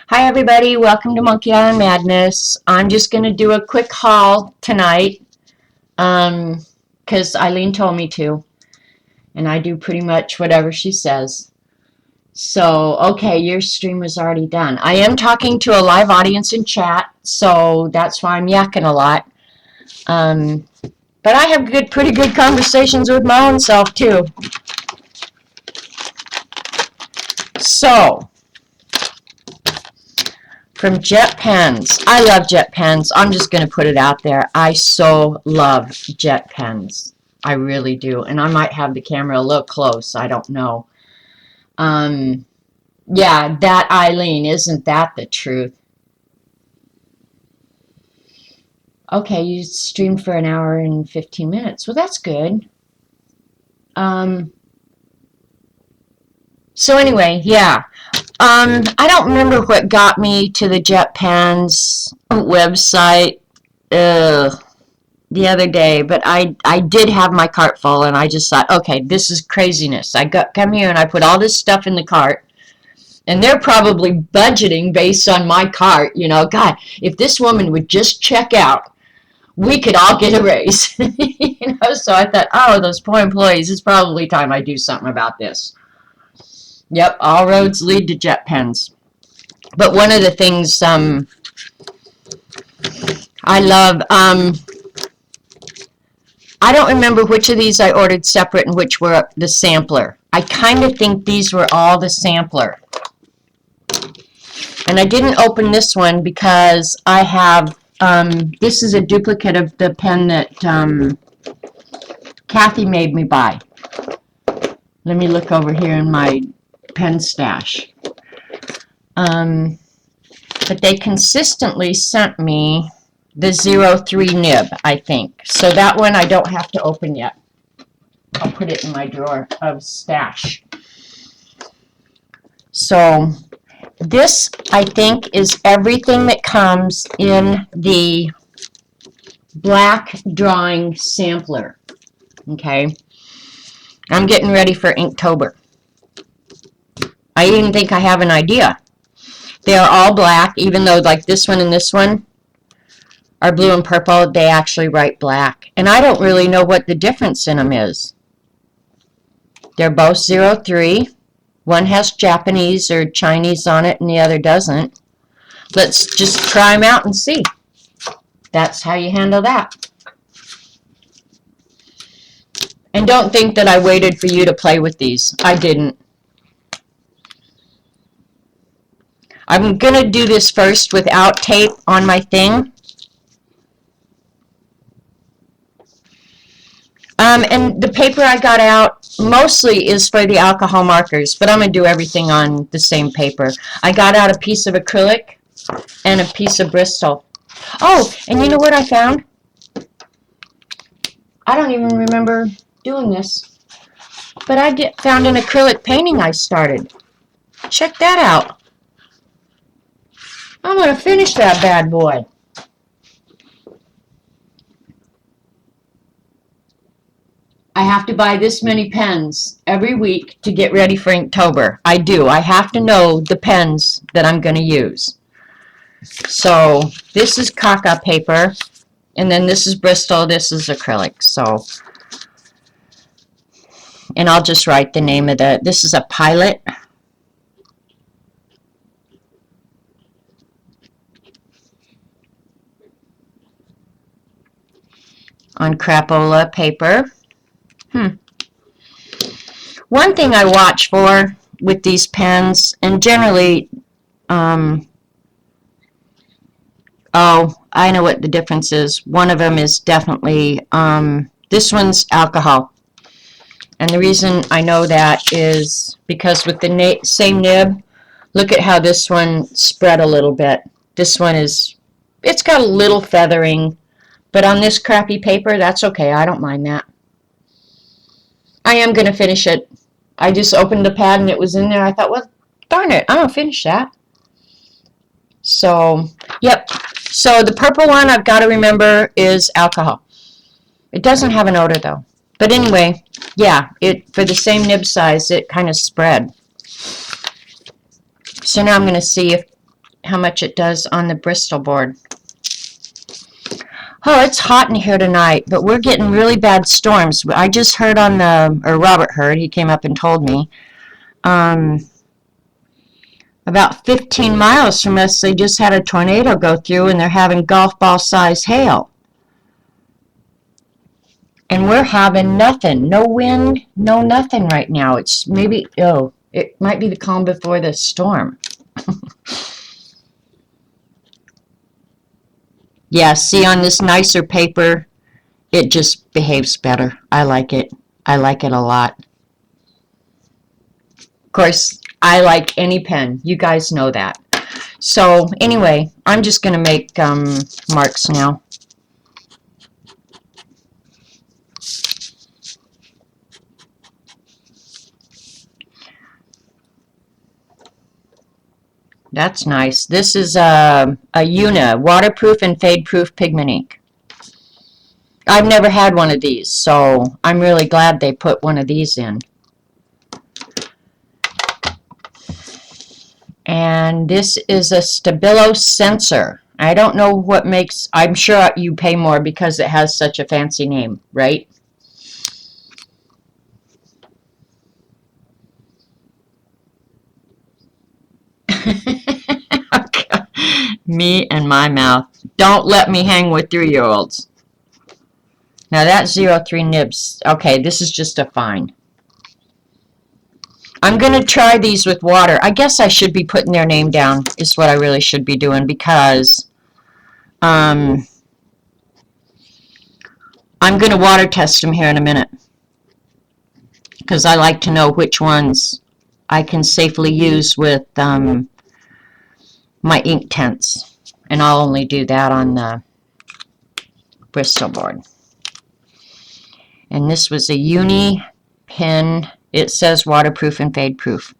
Hi everybody, welcome to Monkey Island Madness. I'm just going to do a quick haul tonight because Eileen told me to, and I do pretty much whatever she says. So, okay, your stream was already done. I am talking to a live audience in chat, so that's why I'm yakking a lot. But I have pretty good conversations with my own self too. So, from Jet Pens. I love Jet Pens. I'm just going to put it out there. I so love Jet Pens. I really do. And I might have the camera a little close. I don't know. Yeah, that Eileen, isn't that the truth? Okay, you streamed for an hour and 15 minutes. Well, that's good. So anyway, yeah. I don't remember what got me to the Jet Pens website the other day, but I did have my cart full, and I just thought, okay, this is craziness. Come here and I put all this stuff in the cart, and they're probably budgeting based on my cart. You know, God, if this woman would just check out, we could all get a raise. So I thought, oh, those poor employees, it's probably time I do something about this. Yep, all roads lead to Jet Pens. But one of the things I love, I don't remember which of these I ordered separate and which were the sampler. I kind of think these were all the sampler. And I didn't open this one because I have, this is a duplicate of the pen that Kathy made me buy. Let me look over here in my pen stash. But they consistently sent me the 03 nib, I think. So that one I don't have to open yet. I'll put it in my drawer of stash. So this, I think, is everything that comes in the black drawing sampler. Okay. I'm getting ready for Inktober. I even think I have an idea. They are all black, even though like this one and this one are blue and purple, they actually write black. And I don't really know what the difference in them is. They're both 03. One has Japanese or Chinese on it and the other doesn't. Let's just try them out and see. That's how you handle that. And don't think that I waited for you to play with these. I didn't. I'm going to do this first without tape on my thing. And the paper I got out mostly is for the alcohol markers, but I'm going to do everything on the same paper. I got out a piece of acrylic and a piece of Bristol. Oh, and you know what I found? I don't even remember doing this, but I found an acrylic painting I started. Check that out. I'm going to finish that bad boy. I have to buy this many pens every week to get ready for Inktober. I do. I have to know the pens that I'm going to use. So this is Kaka paper, and then this is Bristol, this is acrylic. So, and I'll just write the name of this is a Pilot. On crapola paper. One thing I watch for with these pens, and generally, oh, I know what the difference is. One of them is definitely, this one's alcohol. And the reason I know that is because with the same nib, look at how this one spread a little bit. This one is, it's got a little feathering, but on this crappy paper, that's okay. I don't mind that. I am going to finish it. I just opened the pad and it was in there. I thought, well, darn it, I'm going to finish that. So, yep. So the purple one I've got to remember is alcohol. It doesn't have an odor though. But anyway, yeah, for the same nib size, it kind of spread. So now I'm going to see if how much it does on the Bristol board. Oh, it's hot in here tonight, but we're getting really bad storms. I just heard on the, or Robert heard, he came up and told me, about 15 miles from us, they just had a tornado go through and they're having golf ball size hail. And we're having nothing, no wind, no nothing right now. It's maybe, oh, it might be the calm before the storm. Yeah, see on this nicer paper, it just behaves better. I like it. I like it a lot. Of course, I like any pen. You guys know that. So anyway, I'm just going to make marks now. That's nice. This is a Una, waterproof and fade-proof pigment ink. I've never had one of these, so I'm really glad they put one of these in. And this is a Stabilo sensor. I don't know what makes, I'm sure you pay more because it has such a fancy name, right? Me and my mouth. Don't let me hang with 3-year-olds. Now that's 03 nibs. Okay, this is just a fine. I'm going to try these with water. I guess I should be putting their name down is what I really should be doing because I'm going to water test them here in a minute because I like to know which ones I can safely use with my Inktense, and I'll only do that on the Bristol board. And this was a Uni pen. It says waterproof and fade proof.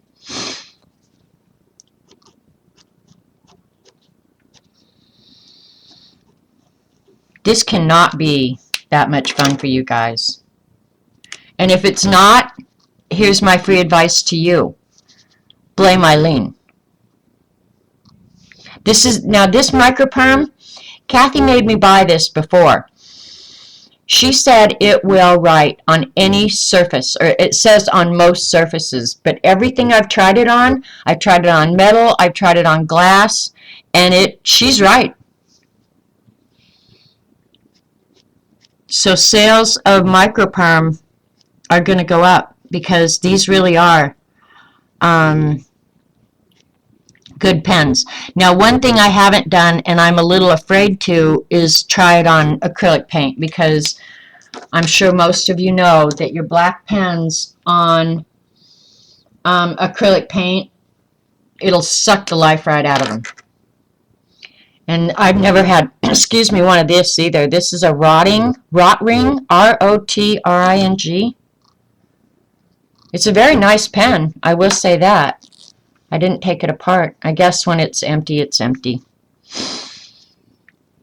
This cannot be that much fun for you guys. And if it's not, here's my free advice to you. Blame Eileen. This is, now this microperm, Kathy made me buy this before. She said it will write on any surface, or it says on most surfaces, but everything I've tried it on metal, I've tried it on glass, and she's right. So sales of microperm are going to go up because these really are good pens. Now, one thing I haven't done, and I'm a little afraid to, is try it on acrylic paint because I'm sure most of you know that your black pens on acrylic paint, it'll suck the life right out of them. And I've never had, excuse me, one of this either. This is a Rotring, R-O-T-R-I-N-G. It's a very nice pen, I will say that. I didn't take it apart. I guess when it's empty, it's empty.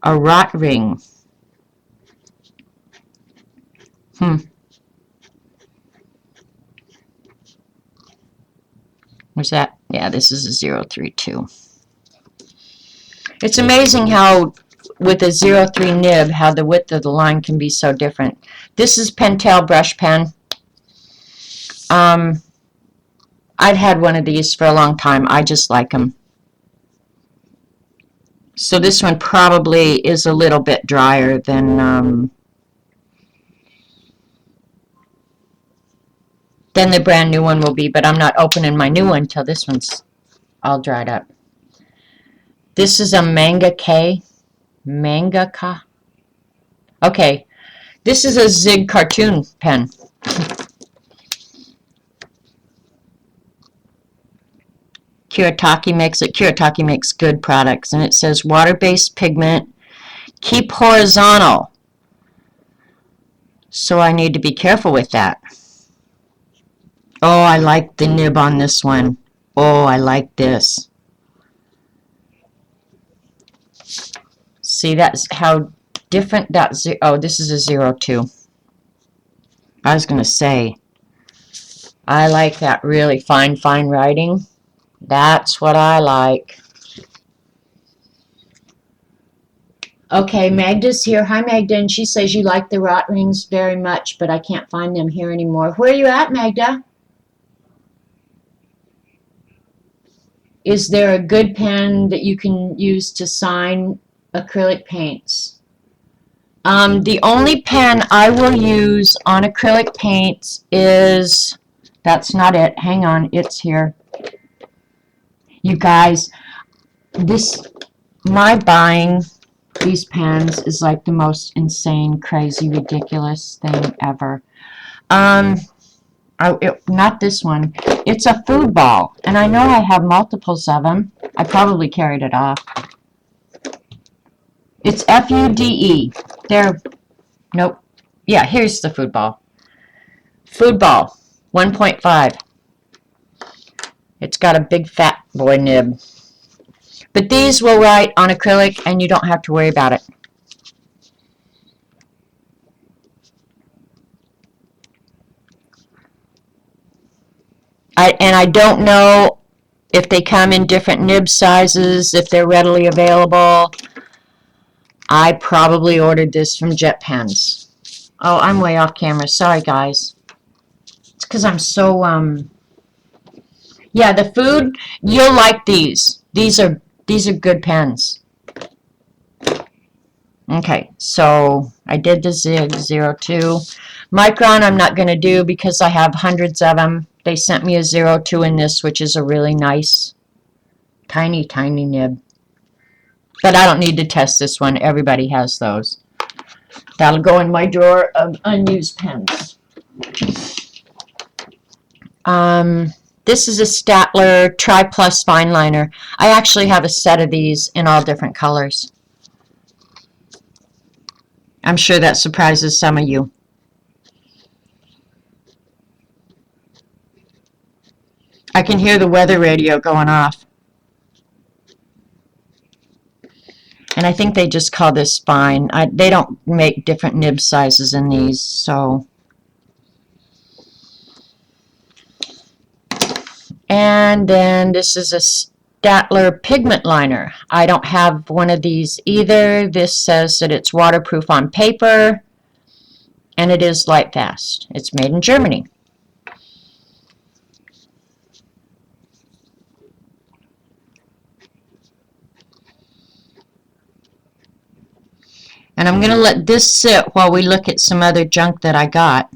A Rotring. What's that? Yeah, this is a 032. It's amazing how, with a 03 nib, how the width of the line can be so different. This is Pentel brush pen. I've had one of these for a long time. I just like them. So this one probably is a little bit drier than the brand new one will be, but I'm not opening my new one until this one's all dried up. This is a Mangaka. Okay, this is a Zig cartoon pen. Kuretake makes it. Kuretake makes good products, and it says water-based pigment, keep horizontal. So I need to be careful with that. Oh, I like the nib on this one. Oh, I like this. See, that's how different that, oh, this is a 02. I was going to say, I like that really fine writing. That's what I like. Okay, Magda's here. Hi, Magda, and she says you like the rot rings very much, but I can't find them here anymore. Where are you at, Magda? Is there a good pen that you can use to sign acrylic paints? The only pen I will use on acrylic paints is, that's not it. Hang on, it's here. You guys, my buying these pens is like the most insane, crazy, ridiculous thing ever. Not this one. It's a food ball, and I know I have multiples of them. I probably carried it off. It's FUDE. Nope. Yeah, here's the food ball. Food ball, 1.5. It's got a big fat boy nib. But these will write on acrylic, and you don't have to worry about it. I don't know if they come in different nib sizes, if they're readily available. I probably ordered this from Jet Pens. Oh, I'm way off camera. Sorry, guys. It's because I'm so, yeah, the food, you'll like these. These are good pens. Okay, so I did the Zig 02. Micron I'm not going to do because I have hundreds of them. They sent me a 02 in this, which is a really nice, tiny, tiny nib. But I don't need to test this one. Everybody has those. That'll go in my drawer of unused pens. This is a Staedtler Tri-Plus Fine Liner. I actually have a set of these in all different colors. I'm sure that surprises some of you. I can hear the weather radio going off. And I think they just call this fine. They don't make different nib sizes in these, so. And then this is a Staedtler Pigment Liner. I don't have one of these either. This says that it's waterproof on paper, and it is light fast. It's made in Germany. And I'm going to let this sit while we look at some other junk that I got.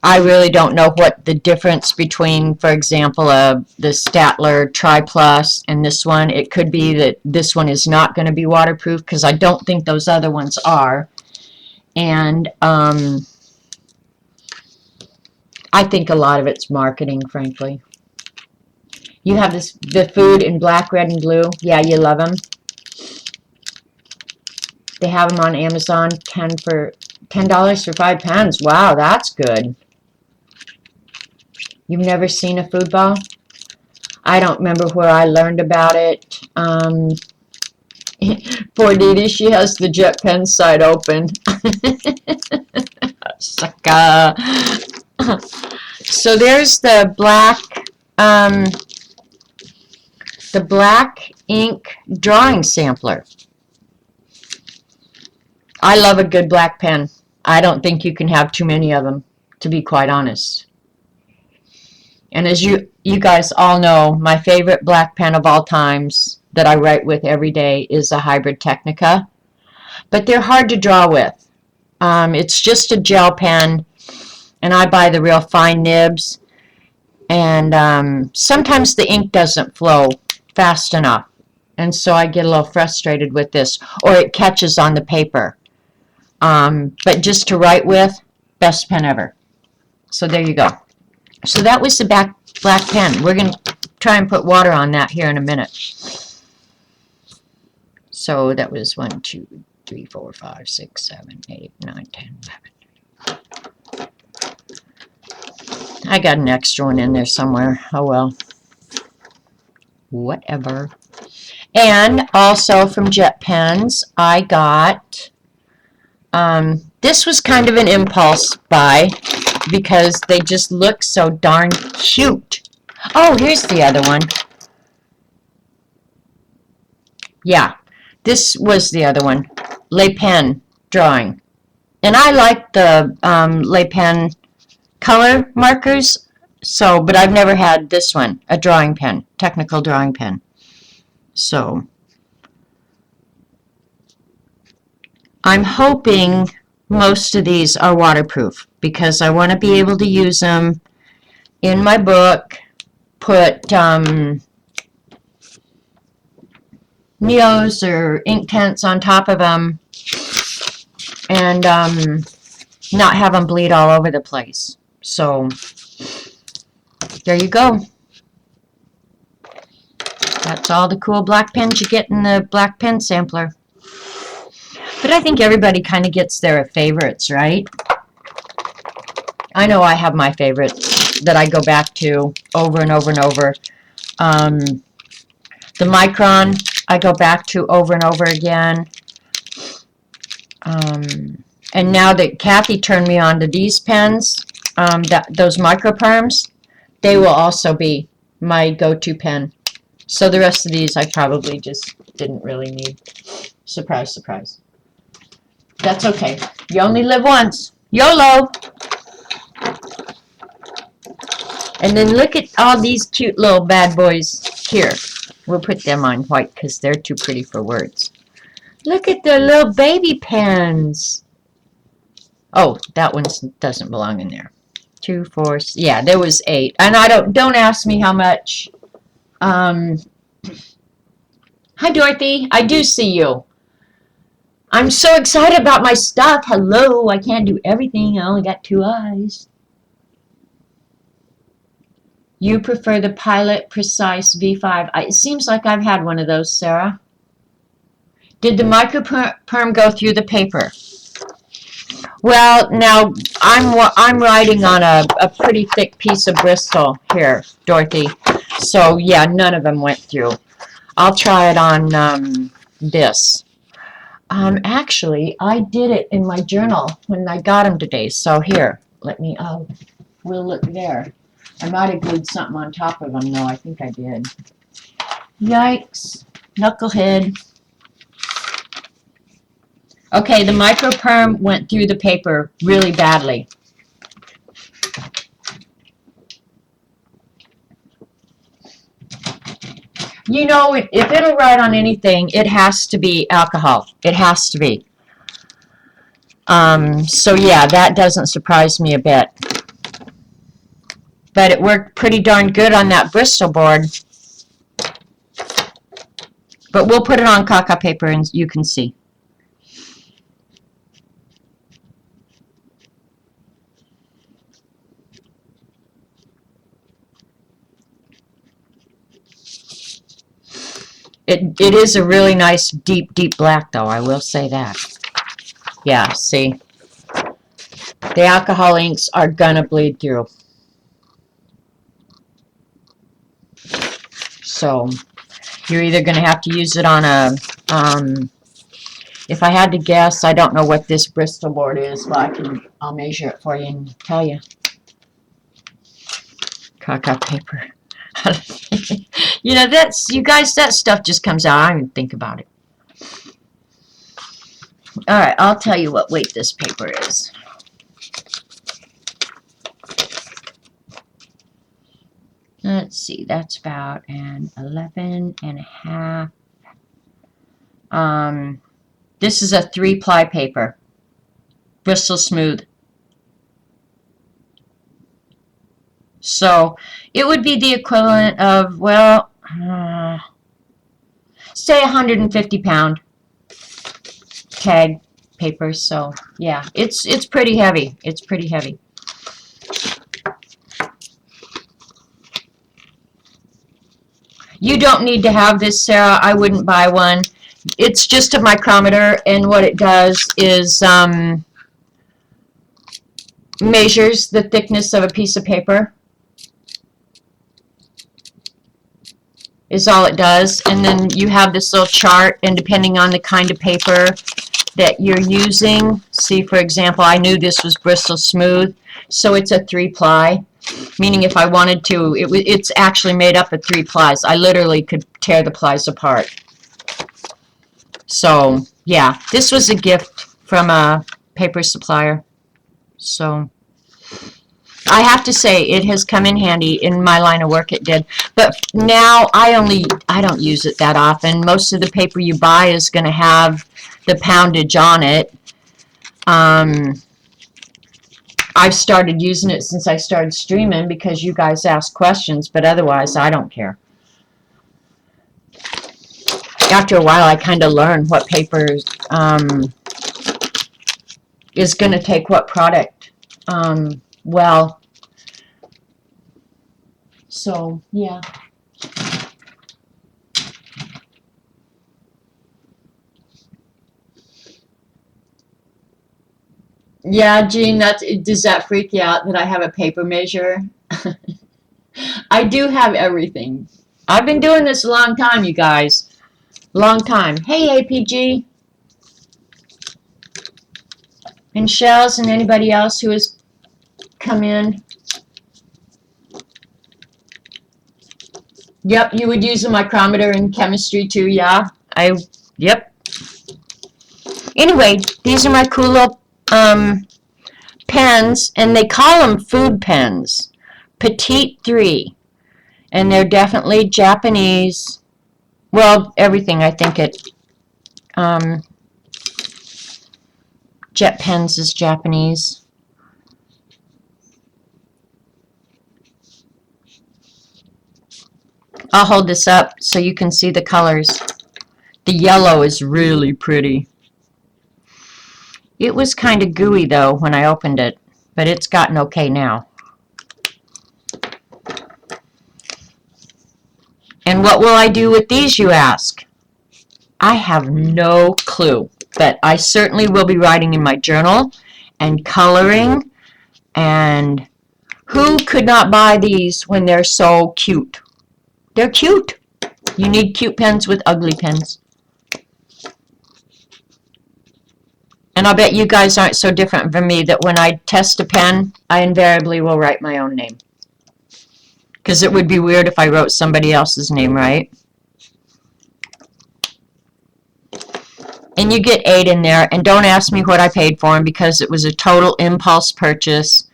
I really don't know what the difference between, for example, the Staedtler Tri-Plus and this one. It could be that this one is not going to be waterproof because I don't think those other ones are. And I think a lot of it's marketing, frankly. You have the food in black, red, and blue. Yeah, you love them. They have them on Amazon, $10 for 5 pens. Wow, that's good. You've never seen a food ball? I don't remember where I learned about it. Poor Dee Dee, she has the Jet Pen site open. Sucker. So there's the black ink drawing sampler. I love a good black pen. I don't think you can have too many of them, to be quite honest. And as you guys all know, my favorite black pen of all times that I write with every day is a Hybrid Technica. But they're hard to draw with. It's just a gel pen, and I buy the real fine nibs. And sometimes the ink doesn't flow fast enough. And so I get a little frustrated with this, or it catches on the paper. But just to write with, best pen ever. So there you go. So that was the black pen. We're going to try and put water on that here in a minute. So that was 1, 2, 3, 4, 5, 6, 7, 8, 9, 10, 11. I got an extra one in there somewhere. Oh well. Whatever. And also from Jet Pens, I got, this was kind of an impulse buy because they just look so darn cute. Oh, here's the other one. Yeah, this was the other one. Le Pen drawing. And I like the Le Pen color markers, so, but I've never had this one, a drawing pen, technical drawing pen. So, I'm hoping most of these are waterproof because I want to be able to use them in my book, put Neos or Inktense on top of them, and not have them bleed all over the place. So, there you go. That's all the cool black pens you get in the black pen sampler. But I think everybody kind of gets their favorites, right? I know I have my favorites that I go back to over and over and over. The Micron I go back to over and over again. And now that Kathy turned me on to these pens, those microperms, they will also be my go-to pen. So the rest of these I probably just didn't really need. Surprise, surprise. That's okay. You only live once. YOLO! And then look at all these cute little bad boys here. We'll put them on white because they're too pretty for words. Look at the little baby pens. Oh, that one doesn't belong in there. 2, 4, yeah, there was 8. And I don't ask me how much. Hi, Dorothy. I do see you. I'm so excited about my stuff. Hello, I can't do everything. I only got 2 eyes. You prefer the Pilot Precise V5. It seems like I've had one of those, Sarah. Did the microperm go through the paper? Well, now I'm writing on a pretty thick piece of Bristol here, Dorothy. So yeah, none of them went through. I'll try it on this. Actually, I did it in my journal when I got them today. So here, we'll look there. I might have glued something on top of them, though. I think I did. Yikes. Knucklehead. Okay, the microperm went through the paper really badly. You know, if it'll write on anything, it has to be alcohol. It has to be. So yeah, that doesn't surprise me a bit. But it worked pretty darn good on that Bristol board. But we'll put it on caca paper and you can see. It is a really nice deep black though, I will say that. Yeah, see. The alcohol inks are gonna bleed through. So you're either going to have to use it on a, if I had to guess, I don't know what this Bristol board is, but I'll measure it for you and tell you. Caca paper. You know, you guys, that stuff just comes out. I don't even think about it. Alright, I'll tell you what weight this paper is. Let's see, that's about an 11.5. This is a 3-ply paper. Bristol Smooth. So, it would be the equivalent of, well, say 150-pound tag paper. So, yeah, it's pretty heavy. It's pretty heavy. You don't need to have this, Sarah. I wouldn't buy one. It's just a micrometer, and what it does is measures the thickness of a piece of paper. Is all it does. And then you have this little chart, and depending on the kind of paper that you're using, see, for example, I knew this was Bristol Smooth, so it's a 3-ply. Meaning if I wanted to, it's actually made up of 3 plies. I literally could tear the plies apart. So, yeah, this was a gift from a paper supplier. So, I have to say, it has come in handy. In my line of work, it did. But now, I don't use it that often. Most of the paper you buy is going to have the poundage on it. I've started using it since I started streaming because you guys ask questions, but otherwise, I don't care. After a while, I kind of learn what paper is going to take what product well. So, yeah. Yeah, Jean, does that freak you out that I have a paper measure? I do have everything. I've been doing this a long time, you guys. Long time. Hey, APG. And Shells and anybody else who has come in. Yep, you would use a micrometer in chemistry too, yeah. Yep. Anyway, these are my cool little pens, and they call them food pens. Petite 3. And they're definitely Japanese. Well, everything, I think Jet Pens is Japanese. I'll hold this up so you can see the colors. The yellow is really pretty. It was kind of gooey, though, when I opened it, but it's gotten okay now. And what will I do with these, you ask? I have no clue, but I certainly will be writing in my journal and coloring. And who could not buy these when they're so cute? They're cute. You need cute pens with ugly pens. And I'll bet you guys aren't so different from me that when I test a pen, I invariably will write my own name. Because it would be weird if I wrote somebody else's name, right? And you get 8 in there. And don't ask me what I paid for them because it was a total impulse purchase.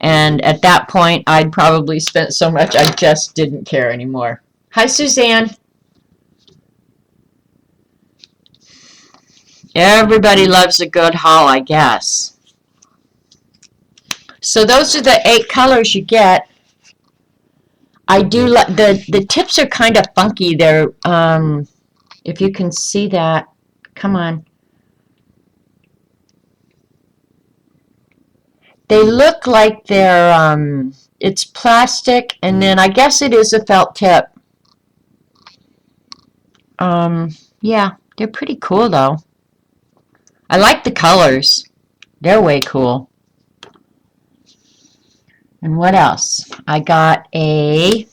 And at that point, I'd probably spent so much I just didn't care anymore. Hi, Suzanne. Everybody loves a good haul, I guess. So those are the 8 colors you get. I do like the tips are kind of funky. They're if you can see that, come on. They look like they're it's plastic, and then I guess it is a felt tip. Yeah, they're pretty cool though. I like the colors. They're way cool. And what else? I got I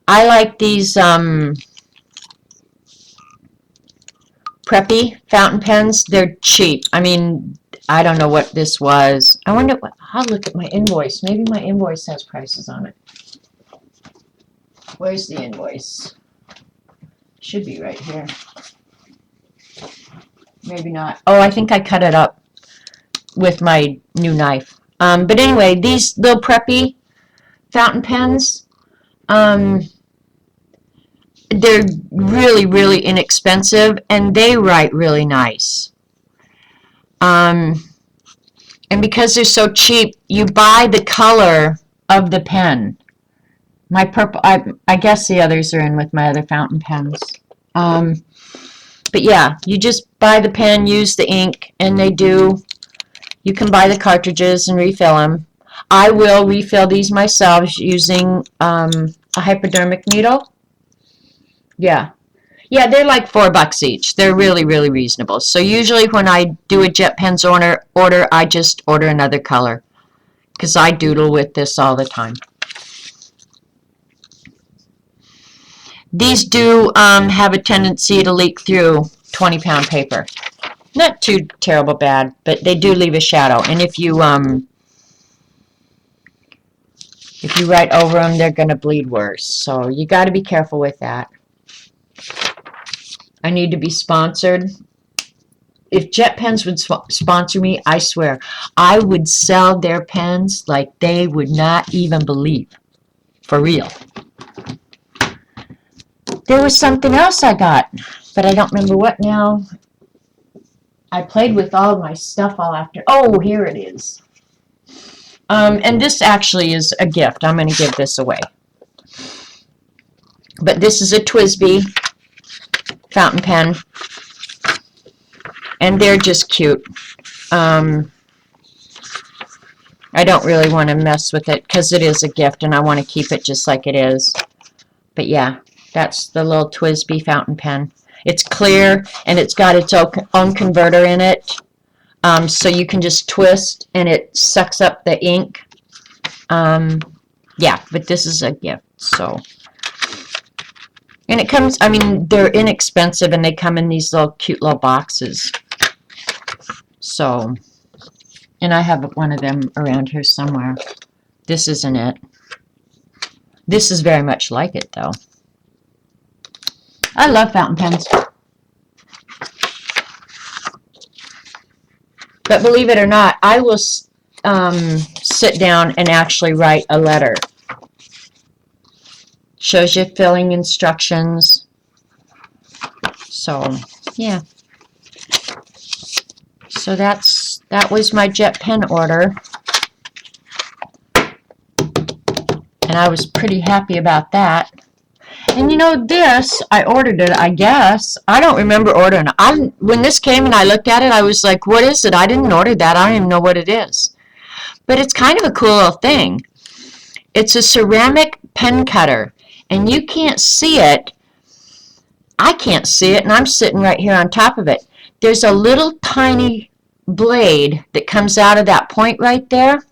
like these Preppy fountain pens. They're cheap. I mean, I don't know what this was. I wonder what, I'll look at my invoice. Maybe my invoice has prices on it. Where's the invoice? Should be right here. Maybe not. Oh, I think I cut it up with my new knife. But anyway, these little Preppy fountain pens, they're really, really inexpensive, and they write really nice. And because they're so cheap, you buy the color of the pen. My purple, I guess the others are in with my other fountain pens. But yeah, you just buy the pen, use the ink, and you can buy the cartridges and refill them. I will refill these myself using a hypodermic needle. Yeah. Yeah, they're like $4 each. They're really, really reasonable. So usually when I do a Jet Pens order, I just order another color because I doodle with this all the time. These do have a tendency to leak through 20-pound paper. Not too terrible bad, but they do leave a shadow. And if you write over them, they're going to bleed worse. So you got to be careful with that. I need to be sponsored. If Jet Pens would sponsor me, I swear, I would sell their pens like they would not even believe. For real. There was something else I got, but I don't remember what now. I played with all my stuff all after. Oh, here it is. And this actually is a gift. I'm going to give this away. But this is a TWSBI fountain pen. And they're just cute. I don't really want to mess with it because it is a gift and I want to keep it just like it is. But yeah, that's the little TWSBI fountain pen. It's clear and it's got its own converter in it. So you can just twist and it sucks up the ink. Yeah, but this is a gift. So, and it comes, I mean, they're inexpensive and they come in these little cute little boxes. So, and I have one of them around here somewhere. This isn't it. This is very much like it, though. I love fountain pens. But believe it or not, I will sit down and actually write a letter. Shows you filling instructions. So, yeah. So that was my Jet Pen order. And I was pretty happy about that. And you know, this, I ordered it, I guess. I don't remember ordering it. When this came and I looked at it, I was like, what is it? I didn't order that. I don't even know what it is. But it's kind of a cool little thing. It's a ceramic pen cutter. And you can't see it. I can't see it, and I'm sitting right here on top of it. There's a little tiny blade that comes out of that point right there.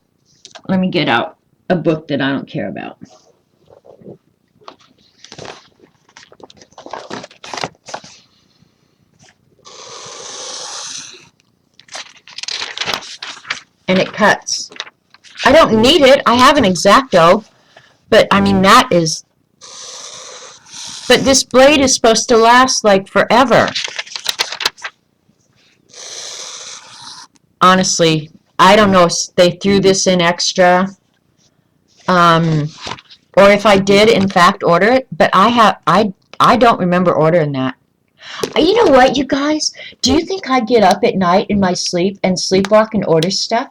Let me get out a book that I don't care about. And it cuts. I don't need it. I have an X-Acto, but I mean that is. But this blade is supposed to last like forever. Honestly, I don't know if they threw this in extra, or if I did in fact order it. But I don't remember ordering that. You know what, you guys? Do you think I get up at night in my sleep and sleepwalk and order stuff?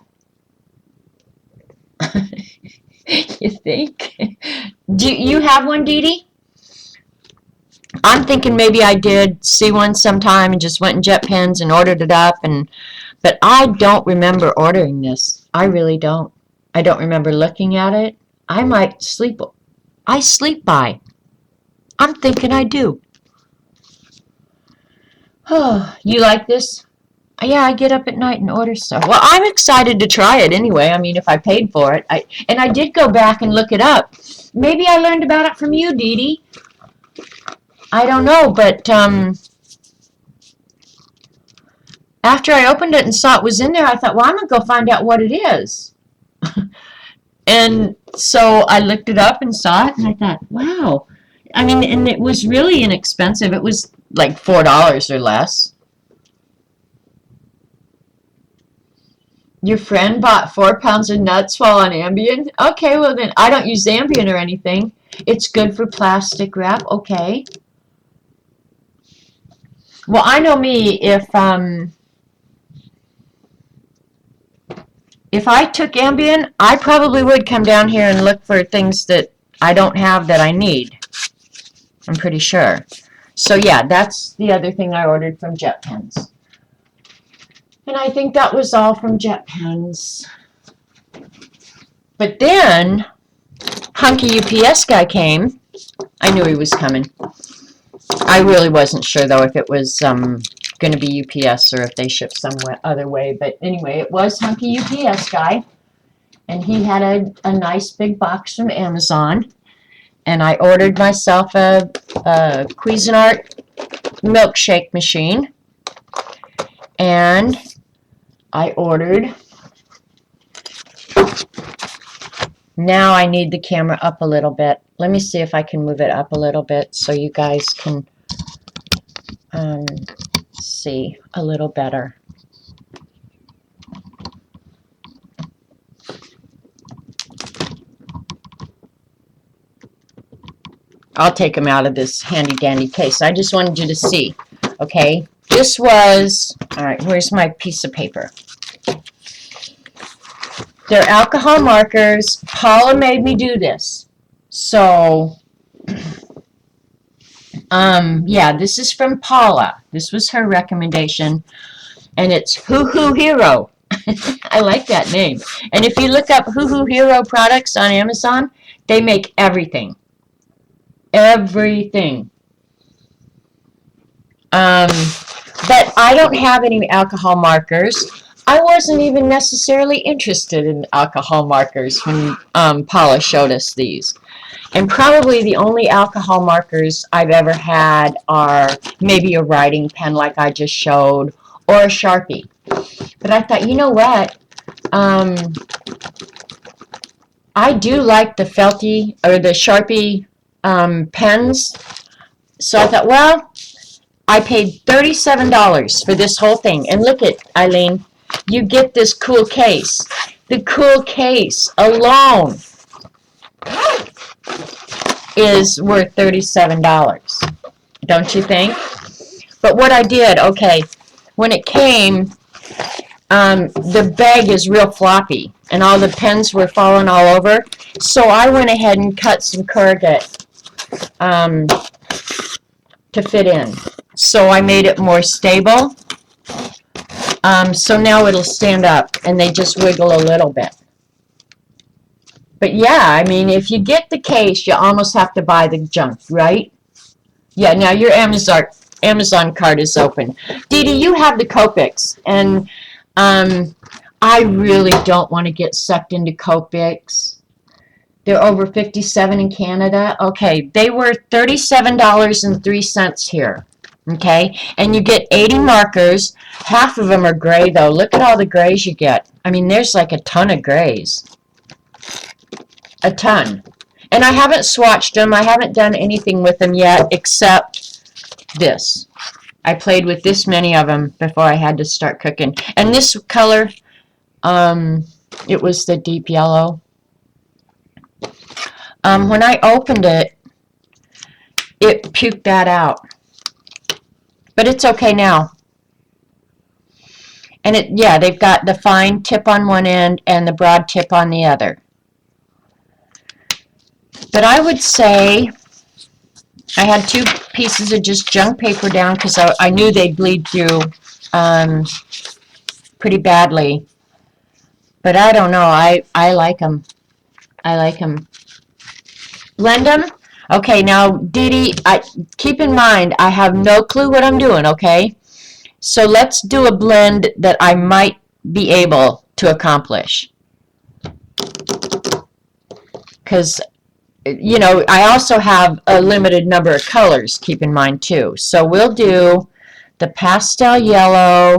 You think? Do you have one, Dee Dee? I'm thinking maybe I did see one sometime and just went in Jet Pens and ordered it up, but I don't remember ordering this. I really don't. I don't remember looking at it. I might sleep. I sleep by. I'm thinking I do. Oh, you like this? Yeah, I get up at night and order stuff. Well, I'm excited to try it anyway. I mean, if I paid for it. And I did go back and look it up. Maybe I learned about it from you, Dee Dee. I don't know, but after I opened it and saw it was in there, I thought, well, I'm going to go find out what it is. And so I looked it up and saw it, and I thought, wow. I mean, and it was really inexpensive. It was like $4 or less. Your friend bought 4 pounds of nuts while on Ambien? Okay, well then, I don't use Ambien or anything. It's good for plastic wrap. Okay. Well, I know me, if I took Ambien, I probably would come down here and look for things that I don't have that I need. I'm pretty sure. So yeah, that's the other thing I ordered from Jet Pens. And I think that was all from Jet Pens. But then, Hunky UPS guy came. I knew he was coming. I really wasn't sure, though, if it was going to be UPS or if they shipped some other way. But anyway, it was Hunky UPS guy. And he had a nice big box from Amazon. And I ordered myself a Cuisinart milkshake machine. And I ordered. Now I need the camera up a little bit. Let me see if I can move it up a little bit so you guys can see a little better. I'll take them out of this handy dandy case. I just wanted you to see. Okay, this was, all right, where's my piece of paper? They're alcohol markers. Paula made me do this. So, yeah, this is from Paula. This was her recommendation. And it's Hoo Hoo Hero. I like that name. And if you look up Hoo Hoo Hero products on Amazon, they make everything. Everything. But I don't have any alcohol markers. I wasn't even necessarily interested in alcohol markers when Paula showed us these. And probably the only alcohol markers I've ever had are maybe a writing pen like I just showed, or a Sharpie. But I thought, you know what? I do like the Felty or the Sharpie pens. So I thought, well, I paid $37 for this whole thing. And look at, Eileen, you get this cool case. The cool case alone is worth $37. Don't you think? But what I did, okay, when it came, the bag is real floppy, and all the pens were falling all over. So I went ahead and cut some corrugate to fit in. So I made it more stable. So now it'll stand up, and they just wiggle a little bit. But yeah, I mean, if you get the case, you almost have to buy the junk, right? Yeah, now your Amazon card is open. Dee Dee, you have the Copics, and I really don't want to get sucked into Copics. They're over $57 in Canada. Okay, they were $37.03 here. Okay, and you get 80 markers. Half of them are gray, though. Look at all the grays you get. I mean, there's like a ton of grays. A ton. And I haven't swatched them. I haven't done anything with them yet except this. I played with this many of them before I had to start cooking. And this color, it was the deep yellow. When I opened it, it puked that out. But it's okay now. And it, yeah, they've got the fine tip on one end and the broad tip on the other. But I would say I had two pieces of just junk paper down because I knew they'd bleed through pretty badly. But I don't know. I like them. I like them. Blend them. Okay, now, Dee Dee, keep in mind, I have no clue what I'm doing, okay? So let's do a blend that I might be able to accomplish. Because, you know, I also have a limited number of colors, keep in mind, too. So we'll do the pastel yellow,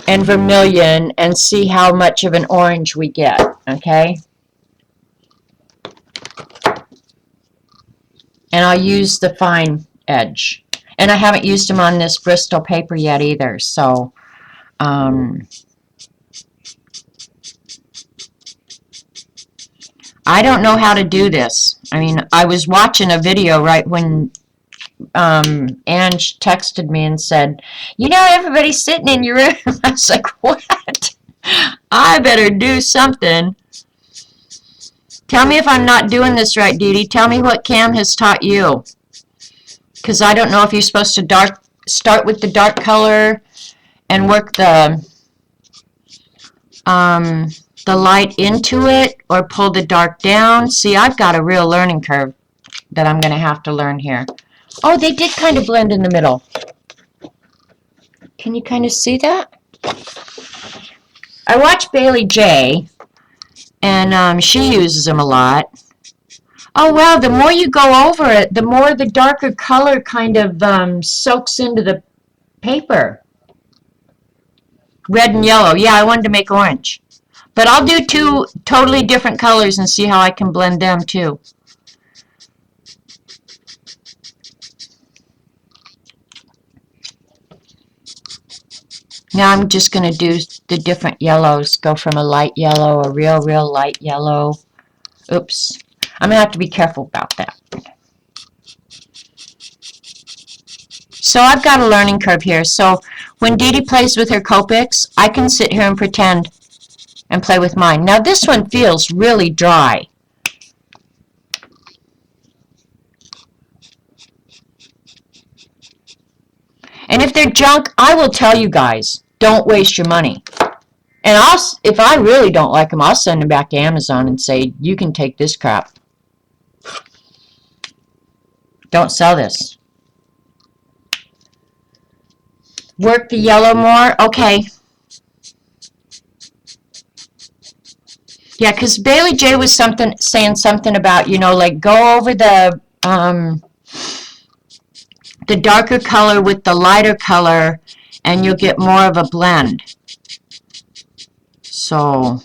and vermilion, and see how much of an orange we get, okay? And I'll use the fine edge. And I haven't used them on this Bristol paper yet either, so I don't know how to do this. I mean, I was watching a video right when Ange texted me and said, you know, everybody's sitting in your room. I was like, what? I better do something. Tell me if I'm not doing this right, Dee Dee. Tell me what Cam has taught you. Because I don't know if you're supposed to start with the dark color and work the light into it, or pull the dark down. See, I've got a real learning curve that I'm going to have to learn here. Oh, they did kind of blend in the middle. Can you kind of see that? I watch Bailey J, and she uses them a lot. Oh, wow, the more you go over it, the more the darker color kind of soaks into the paper. Red and yellow. Yeah, I wanted to make orange. But I'll do two totally different colors and see how I can blend them, too. Now I'm just going to do the different yellows. Go from a light yellow, a real light yellow. Oops. I'm going to have to be careful about that. So I've got a learning curve here. So when Dee Dee plays with her Copics, I can sit here and pretend and play with mine. Now this one feels really dry. And if they're junk, I will tell you guys, don't waste your money. And if I really don't like them, I'll send them back to Amazon and say, you can take this crap. Don't sell this. Work the yellow more? Okay. Yeah, because Bailey J was saying something about, you know, like go over the darker color with the lighter color and you'll get more of a blend. So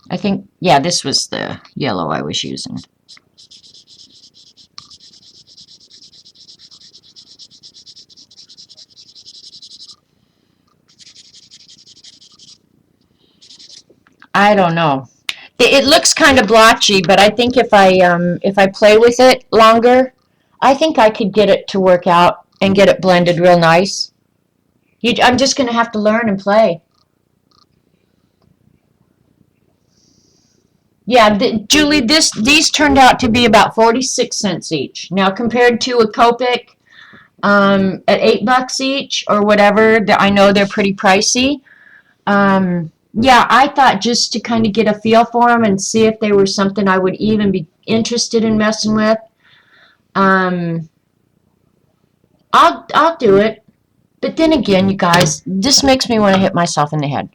I think, yeah, this was the yellow I was using. I don't know. It looks kind of blotchy, but I think if I play with it longer, I think I could get it to work out and get it blended real nice. I'm just going to have to learn and play. Yeah, Julie, these turned out to be about 46 cents each. Now compared to a Copic at $8 each or whatever, I know they're pretty pricey. Yeah, I thought just to kind of get a feel for them and see if they were something I would even be interested in messing with. I'll do it. But then again, you guys, this makes me want to hit myself in the head.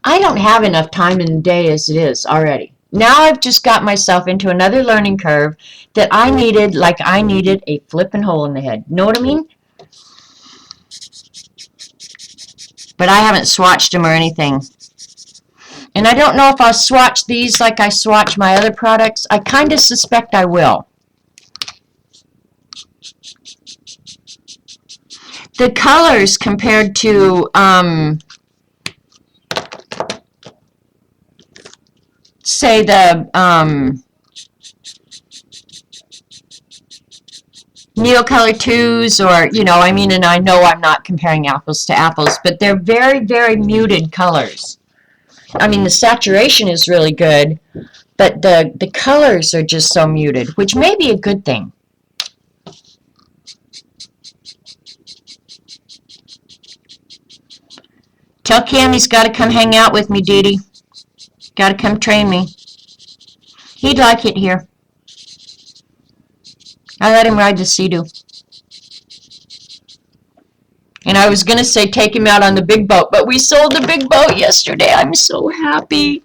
I don't have enough time in the day as it is already. Now I've just got myself into another learning curve that I needed, like I needed a flipping hole in the head. Know what I mean? But I haven't swatched them or anything. And I don't know if I'll swatch these like I swatch my other products. I kind of suspect I will. The colors compared to say the Neocolor 2s, or, you know, I mean, and I know I'm not comparing apples to apples, but they're very, very muted colors. I mean, the saturation is really good, but the colors are just so muted, which may be a good thing. Tell Cam he's got to come hang out with me, Dee Dee. Got to come train me. He'd like it here. I let him ride the Sea-Doo. And I was going to say take him out on the big boat, but we sold the big boat yesterday. I'm so happy.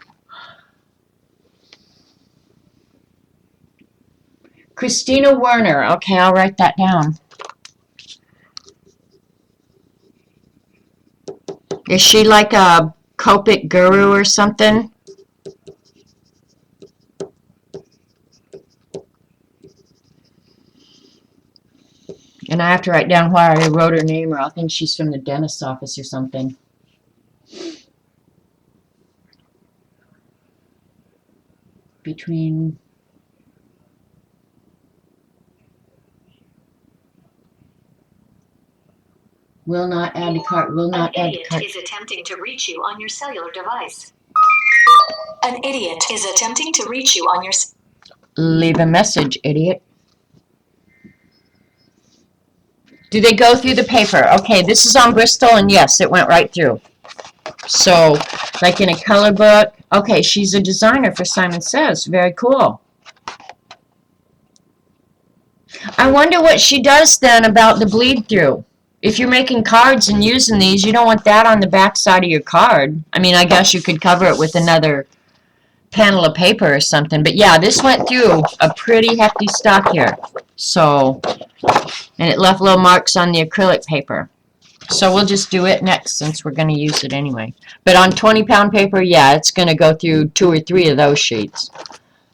Christina Werner. Okay, I'll write that down. Is she like a Copic guru or something? And I have to write down why I wrote her name, or I'll think she's from the dentist's office or something. Between... Will not add to cart. Will not add to cart. An idiot is attempting to reach you on your cellular device. An idiot is attempting to reach you on your... Leave a message, idiot. Do they go through the paper? Okay, this is on Bristol, and yes, it went right through. So, like in a color book. Okay, she's a designer for Simon Says. Very cool. I wonder what she does then about the bleed through. If you're making cards and using these, you don't want that on the back side of your card. I mean, I guess you could cover it with another panel of paper or something. But yeah, this went through a pretty hefty stock here. So, and it left little marks on the acrylic paper. So we'll just do it next since we're going to use it anyway. But on 20-pound paper, yeah, it's going to go through 2 or 3 of those sheets.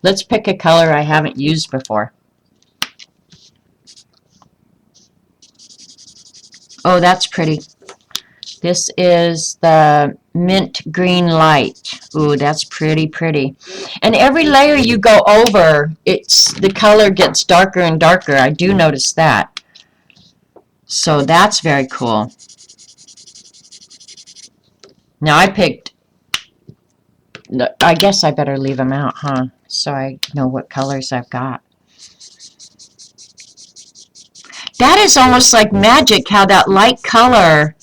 Let's pick a color I haven't used before. Oh, that's pretty. This is the mint green light. Ooh, that's pretty, pretty. And every layer you go over, the color gets darker and darker. I do notice that. So that's very cool. Now I guess I better leave them out, huh? So I know what colors I've got. That is almost like magic, how that light color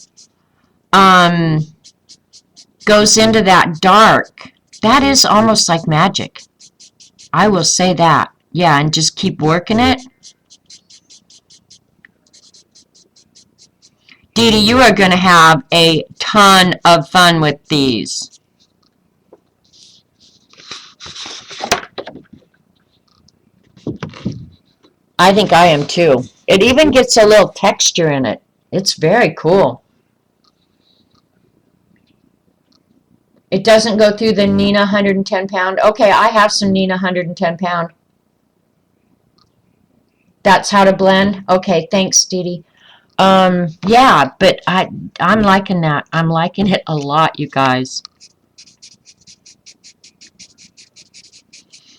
goes into that dark. That is almost like magic. I will say that. Yeah, and just keep working it. Dee Dee, you are going to have a ton of fun with these. I think I am too. It even gets a little texture in it. It's very cool. It doesn't go through the Neenah 110 pound. Okay, I have some Neenah 110 pound. That's how to blend? Okay, thanks, Dee Dee. Yeah, but I'm liking that. I'm liking it a lot, you guys.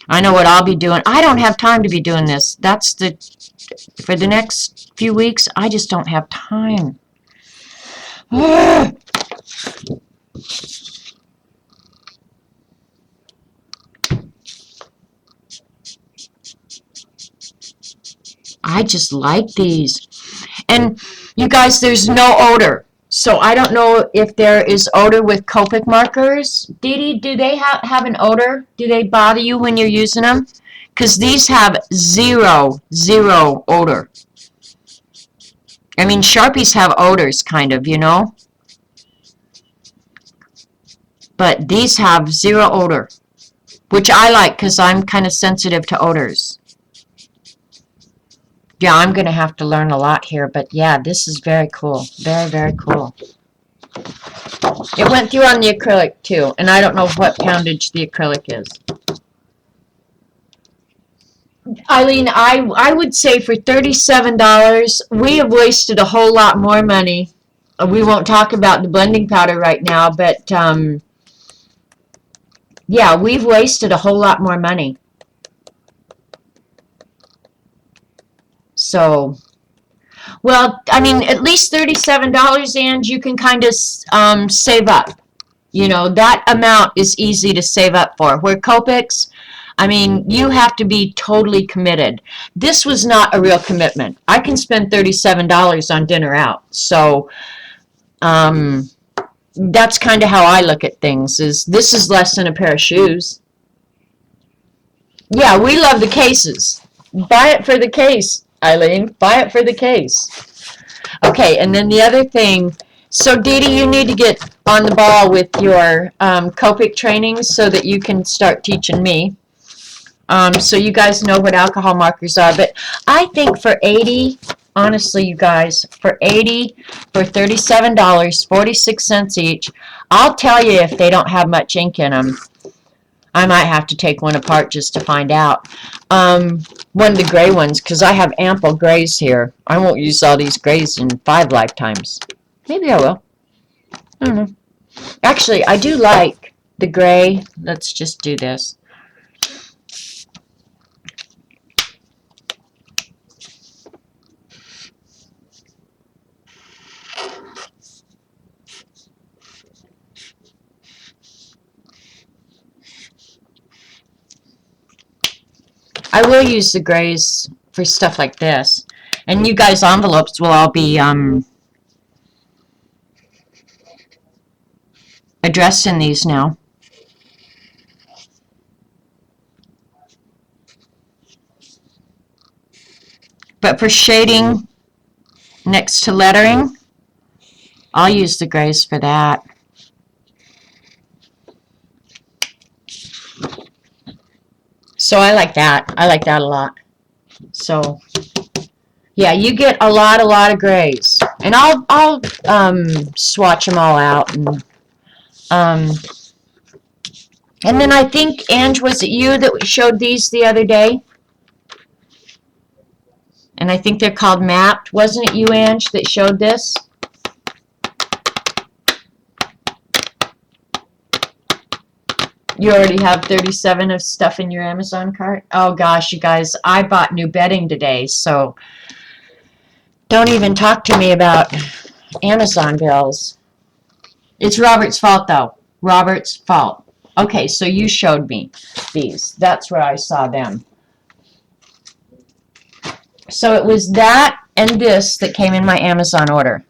I know what I'll be doing. I don't have time to be doing this. For the next few weeks, I just don't have time. I just like these. And you guys, there's no odor. So I don't know if there is odor with Copic markers. Dee Dee, do they have an odor? Do they bother you when you're using them? Because these have zero odor. I mean, Sharpies have odors, kind of, you know? But these have zero odor, which I like because I'm kind of sensitive to odors. Yeah, I'm going to have to learn a lot here, but yeah, this is very cool. Very, very cool. It went through on the acrylic too, and I don't know what poundage the acrylic is. Eileen, I would say for $37, we have wasted a whole lot more money. We won't talk about the blending powder right now, but yeah, we've wasted a whole lot more money. So, well, I mean, at least $37, and you can kind of save up. You know, that amount is easy to save up for. Where Copics, I mean, you have to be totally committed. This was not a real commitment. I can spend $37 on dinner out. So, that's kind of how I look at things. This is less than a pair of shoes. Yeah, we love the cases. Buy it for the case, Eileen. Buy it for the case. Okay, and then the other thing, so Dee Dee, you need to get on the ball with your Copic trainings so that you can start teaching me. So you guys know what alcohol markers are. But I think for $80, honestly, you guys, for $37, 46 cents each, I'll tell you if they don't have much ink in them. I might have to take one apart just to find out. One of the gray ones, because I have ample grays here. I won't use all these grays in 5 lifetimes. Maybe I will. I don't know. Actually, I do like the gray. Let's just do this. I will use the grays for stuff like this. And you guys' envelopes will all be addressed in these now. But for shading next to lettering, I'll use the grays for that. So I like that. I like that a lot. So yeah, you get a lot of grays, and I'll swatch them all out and And then I think, Ange, was it you that showed these the other day? And I think they're called Mapped. Wasn't it you, Ange, that showed this? You already have 37 of stuff in your Amazon cart? Oh gosh, you guys, I bought new bedding today, so don't even talk to me about Amazon bills. It's Robert's fault, though. Robert's fault. Okay, so you showed me these. That's where I saw them. So it was that and this that came in my Amazon order.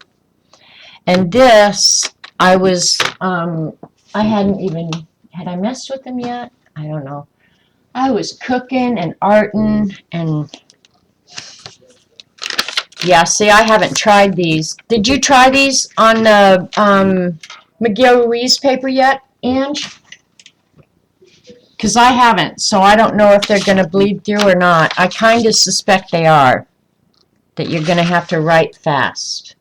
And this, I was, I hadn't even, had I messed with them yet? I don't know. I was cooking and arting and, yeah, see, I haven't tried these. Did you try these on the Miguel Ruiz paper yet, Ange? Because I haven't, so I don't know if they're going to bleed through or not. I kind of suspect they are. That you're going to have to write fast.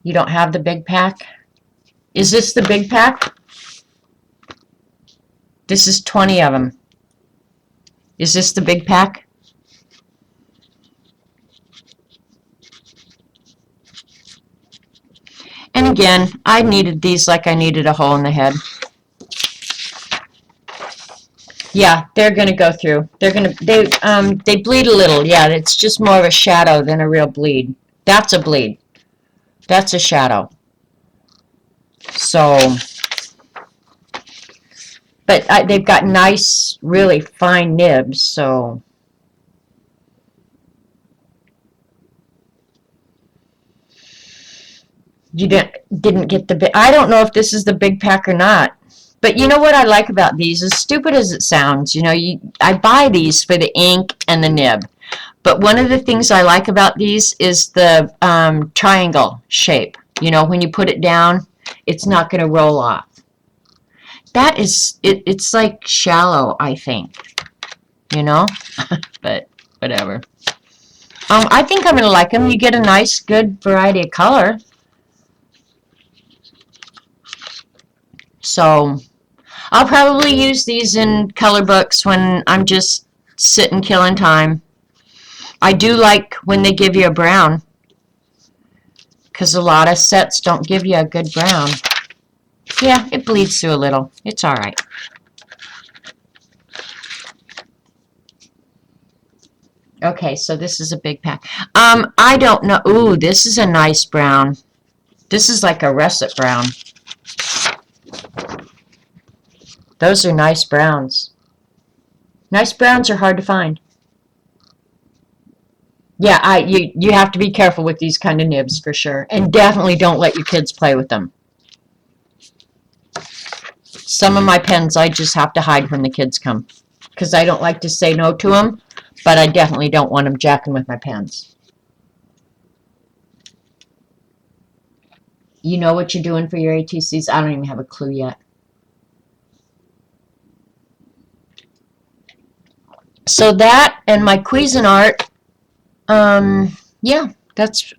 You don't have the big pack? Is this the big pack? This is 20 of them. Is this the big pack? And again, I needed these like I needed a hole in the head. Yeah, they're going to go through. They're going to, they bleed a little. Yeah, it's just more of a shadow than a real bleed. That's a bleed. That's a shadow. So, but they've got nice, really fine nibs, so. You didn't get the big, I don't know if this is the big pack or not. But you know what I like about these, as stupid as it sounds, you know, I buy these for the ink and the nib. But one of the things I like about these is the triangle shape. You know, when you put it down, it's not going to roll off. That is, it's like shallow, I think. You know? But whatever. I think I'm going to like them. You get a nice, good variety of color. So, I'll probably use these in color books when I'm just sitting killing time. I do like when they give you a brown, because a lot of sets don't give you a good brown. Yeah, it bleeds through a little. It's alright. Okay, so this is a big pack. I don't know. Ooh, this is a nice brown. This is like a russet brown. Those are nice browns. Nice browns are hard to find. Yeah, you have to be careful with these kind of nibs for sure. And definitely don't let your kids play with them. Some of my pens I just have to hide when the kids come. Because I don't like to say no to them. But I definitely don't want them jacking with my pens. You know what you're doing for your ATCs? I don't even have a clue yet. So that and my Cuisinart, yeah,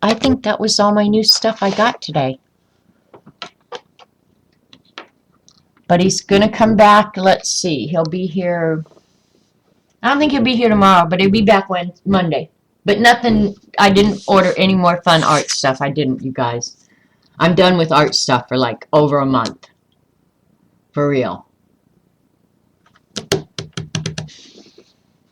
I think that was all my new stuff I got today. But he's going to come back, let's see, he'll be here, I don't think he'll be here tomorrow, but he'll be back Monday. But nothing, I didn't order any more fun art stuff, I didn't, you guys. I'm done with art stuff for like over a month. For real.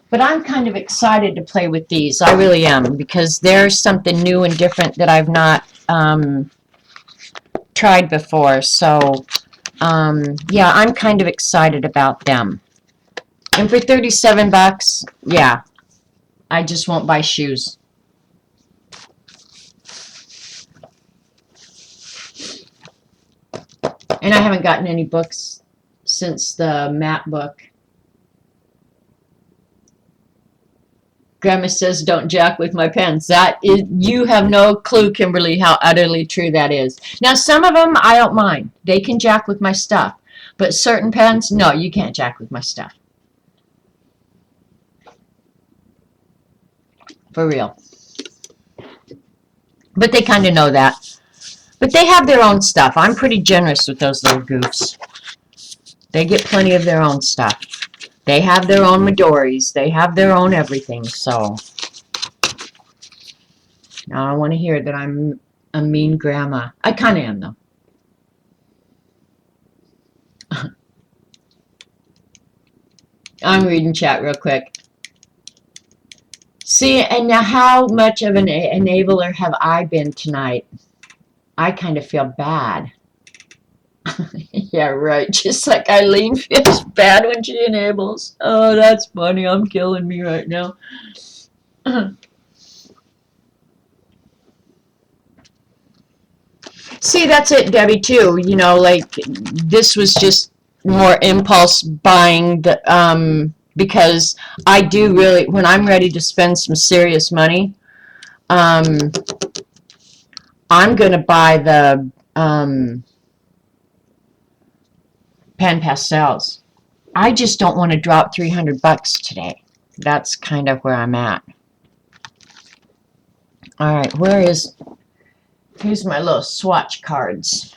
But I'm kind of excited to play with these. I really am, because there's something new and different that I've not tried before. So, yeah, I'm kind of excited about them. And for 37 bucks, yeah, I just won't buy shoes. And I haven't gotten any books since the map book. Grandma says, don't jack with my pens. That is, you have no clue, Kimberly, how utterly true that is. Now, some of them, I don't mind. They can jack with my stuff. But certain pens, no, you can't jack with my stuff. For real. But they kind of know that. But they have their own stuff. I'm pretty generous with those little goofs. They get plenty of their own stuff. They have their own Midoris. They have their own everything, so. Now I want to hear that I'm a mean grandma. I kind of am, though. I'm reading chat real quick. See, and now how much of an enabler have I been tonight? I kind of feel bad. Yeah, right. Just like Eileen feels bad when she enables. Oh, that's funny. I'm killing me right now. See, that's it, Debbie, too. You know, like, this was just more impulse buying because I do really, when I'm ready to spend some serious money, I'm going to buy the Pan Pastels. I just don't want to drop $300 today. That's kind of where I'm at. All right, here's my little swatch cards.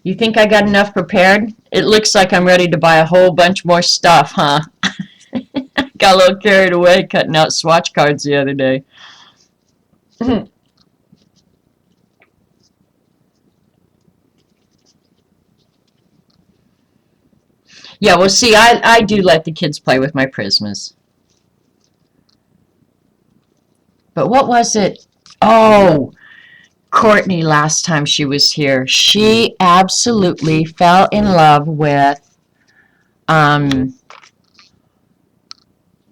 You think I got enough prepared? It looks like I'm ready to buy a whole bunch more stuff, huh? Got a little carried away cutting out swatch cards the other day. Yeah, well, see, I do let the kids play with my Prismas. But what was it? Oh, Courtney, last time she was here, she absolutely fell in love with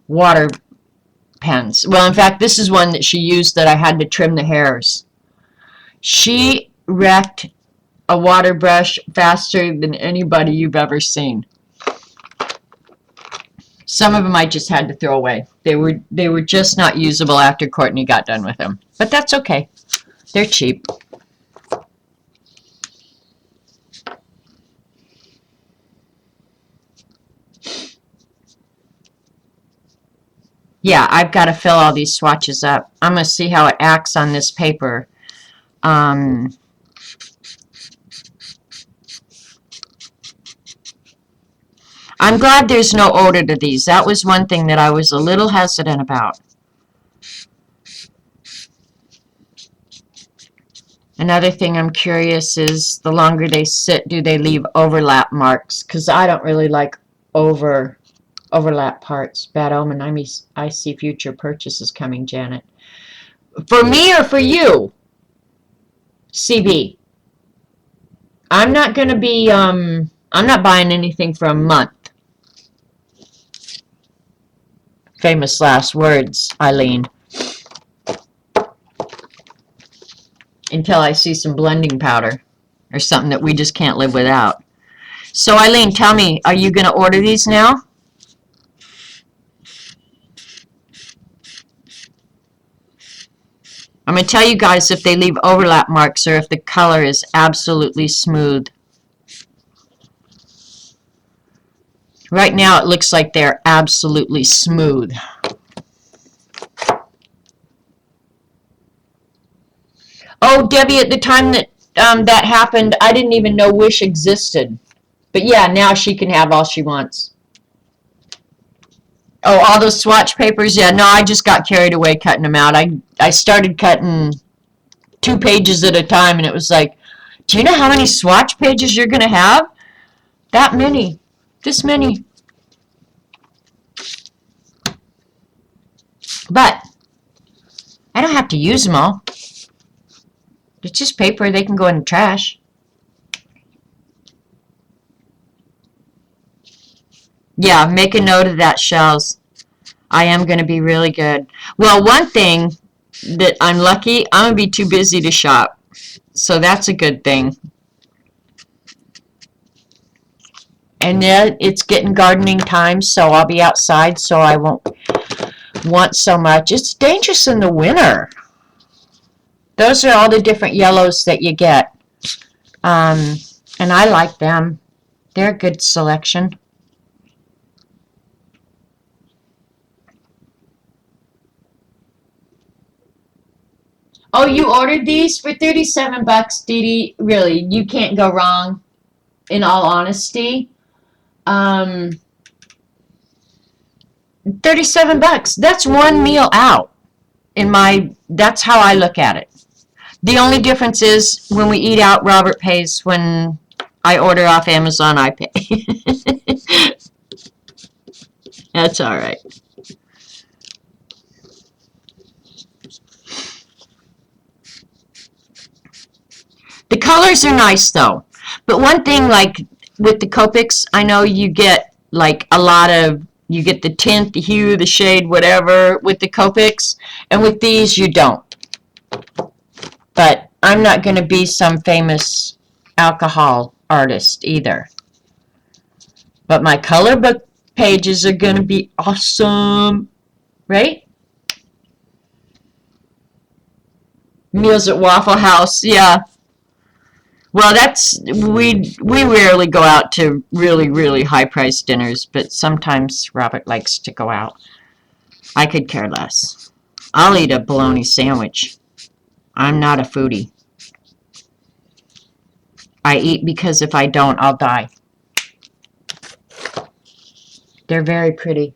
water pens. Well, in fact, this is one that she used that I had to trim the hairs. She wrecked a water brush faster than anybody you've ever seen. Some of them I just had to throw away. They were just not usable after Courtney got done with them. But that's okay. They're cheap. Yeah, I've got to fill all these swatches up. I'm going to see how it acts on this paper. I'm glad there's no odor to these. That was one thing that I was a little hesitant about. Another thing I'm curious is the longer they sit, do they leave overlap marks? Because I don't really like overlap parts. Bad omen. I see future purchases coming, Janet. For me or for you? CB. I'm not going to be, I'm not buying anything for a month. Famous last words, Eileen. Until I see some blending powder or something that we just can't live without. So, Eileen, tell me, are you going to order these now? I'm going to tell you guys if they leave overlap marks or if the color is absolutely smooth. Right now it looks like they're absolutely smooth. Oh, Debbie, at the time that that happened, I didn't even know Wish existed. But yeah, now she can have all she wants. Oh, all those swatch papers? Yeah, no, I just got carried away cutting them out. I started cutting 2 pages at a time, and it was like, do you know how many swatch pages you're going to have? That many. This many. But I don't have to use them all. It's just paper. They can go in the trash. Yeah, make a note of that, Shells. I am going to be really good. Well, one thing that I'm lucky, I'm going to be too busy to shop. So that's a good thing. And then it's getting gardening time, so I'll be outside, so I won't want so much. It's dangerous in the winter. Those are all the different yellows that you get. And I like them. They're a good selection. Oh, you ordered these for 37 bucks, Dee Dee? Really, you can't go wrong, in all honesty. Um, 37 bucks. That's one meal out. That's how I look at it. The only difference is when we eat out, Robert pays. When I order off Amazon, I pay. That's all right. The colors are nice though. But one thing, like with the Copics, I know you get like a lot of, you get the tint, the hue, the shade, whatever with the Copics, and with these you don't. But I'm not going to be some famous alcohol artist either. But my color book pages are going to be awesome, right? Meals at Waffle House, yeah. Well, we rarely go out to really high priced dinners, but sometimes Robert likes to go out. I could care less. I'll eat a bologna sandwich. I'm not a foodie. I eat because if I don't, I'll die. They're very pretty.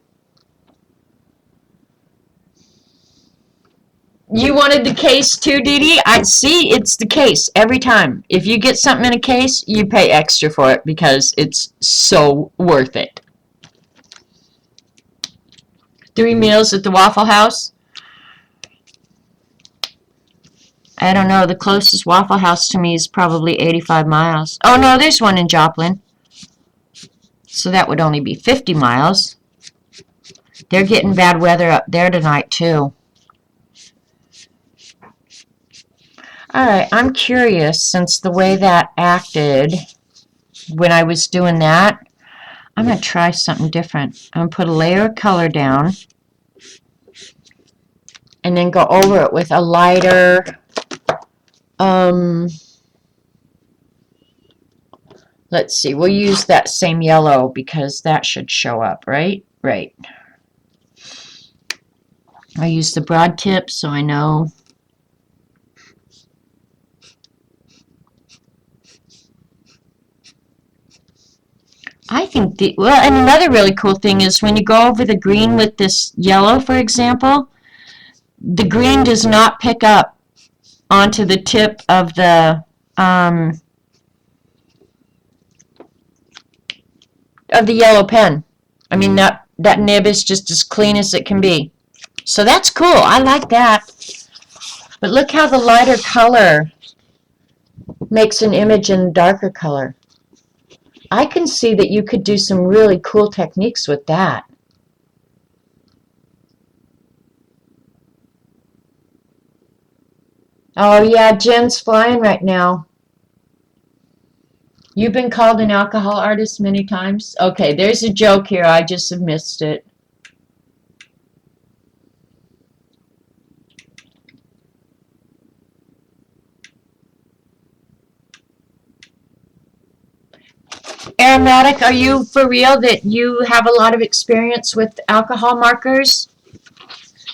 You wanted the case too, Dee Dee? I see, it's the case every time. If you get something in a case, you pay extra for it because it's so worth it. 3 meals at the Waffle House? I don't know. The closest Waffle House to me is probably 85 miles. Oh, no, there's one in Joplin. So that would only be 50 miles. They're getting bad weather up there tonight, too. Alright, I'm curious, since the way that acted when I was doing that, I'm going to try something different. I'm going to put a layer of color down and then go over it with a lighter, let's see, we'll use that same yellow because that should show up, right? Right. I use the broad tip so I know. I think well, and another really cool thing is when you go over the green with this yellow, for example, the green does not pick up onto the tip of the yellow pen. I mean, that nib is just as clean as it can be. So that's cool. I like that. But look how the lighter color makes an image in darker color. I can see that you could do some really cool techniques with that. Oh yeah, Jen's flying right now. You've been called an alcohol artist many times? Okay, there's a joke here. I just have missed it. Aromatic, are you for real that you have a lot of experience with alcohol markers?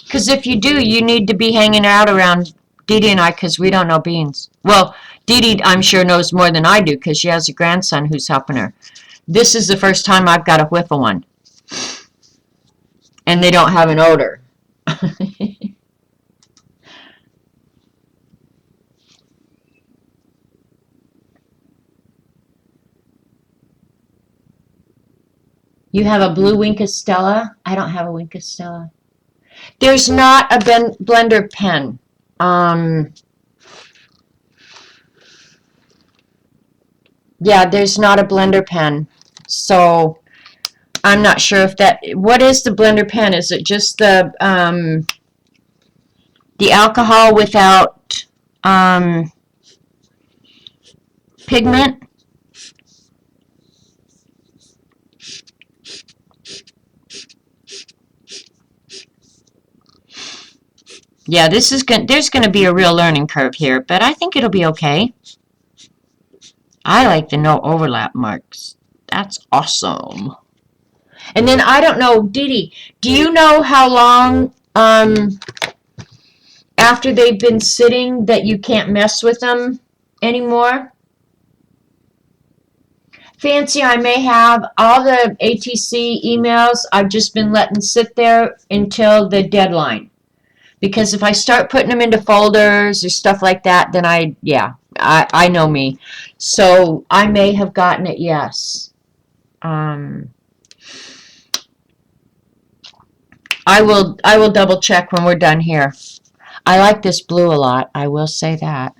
Because if you do, you need to be hanging out around Dee Dee and I because we don't know beans. Well, Dee Dee, I'm sure, knows more than I do because she has a grandson who's helping her. This is the first time I've got a whiff of one. And they don't have an odor. You have a blue Wink Stella? I don't have a Wink Stella. There's not a blender pen. Yeah, there's not a blender pen. So I'm not sure if that. What is the blender pen? Is it just the alcohol without pigment? Yeah, there's going to be a real learning curve here, but I think it'll be okay. I like the no overlap marks. That's awesome. And then I don't know, Dee Dee, do you know how long after they've been sitting that you can't mess with them anymore. Fancy, I may have all the ATC emails I've just been letting sit there until the deadline. Because if I start putting them into folders or stuff like that, then I know me. So I may have gotten it, yes. I will double check when we're done here. I like this blue a lot, I will say that.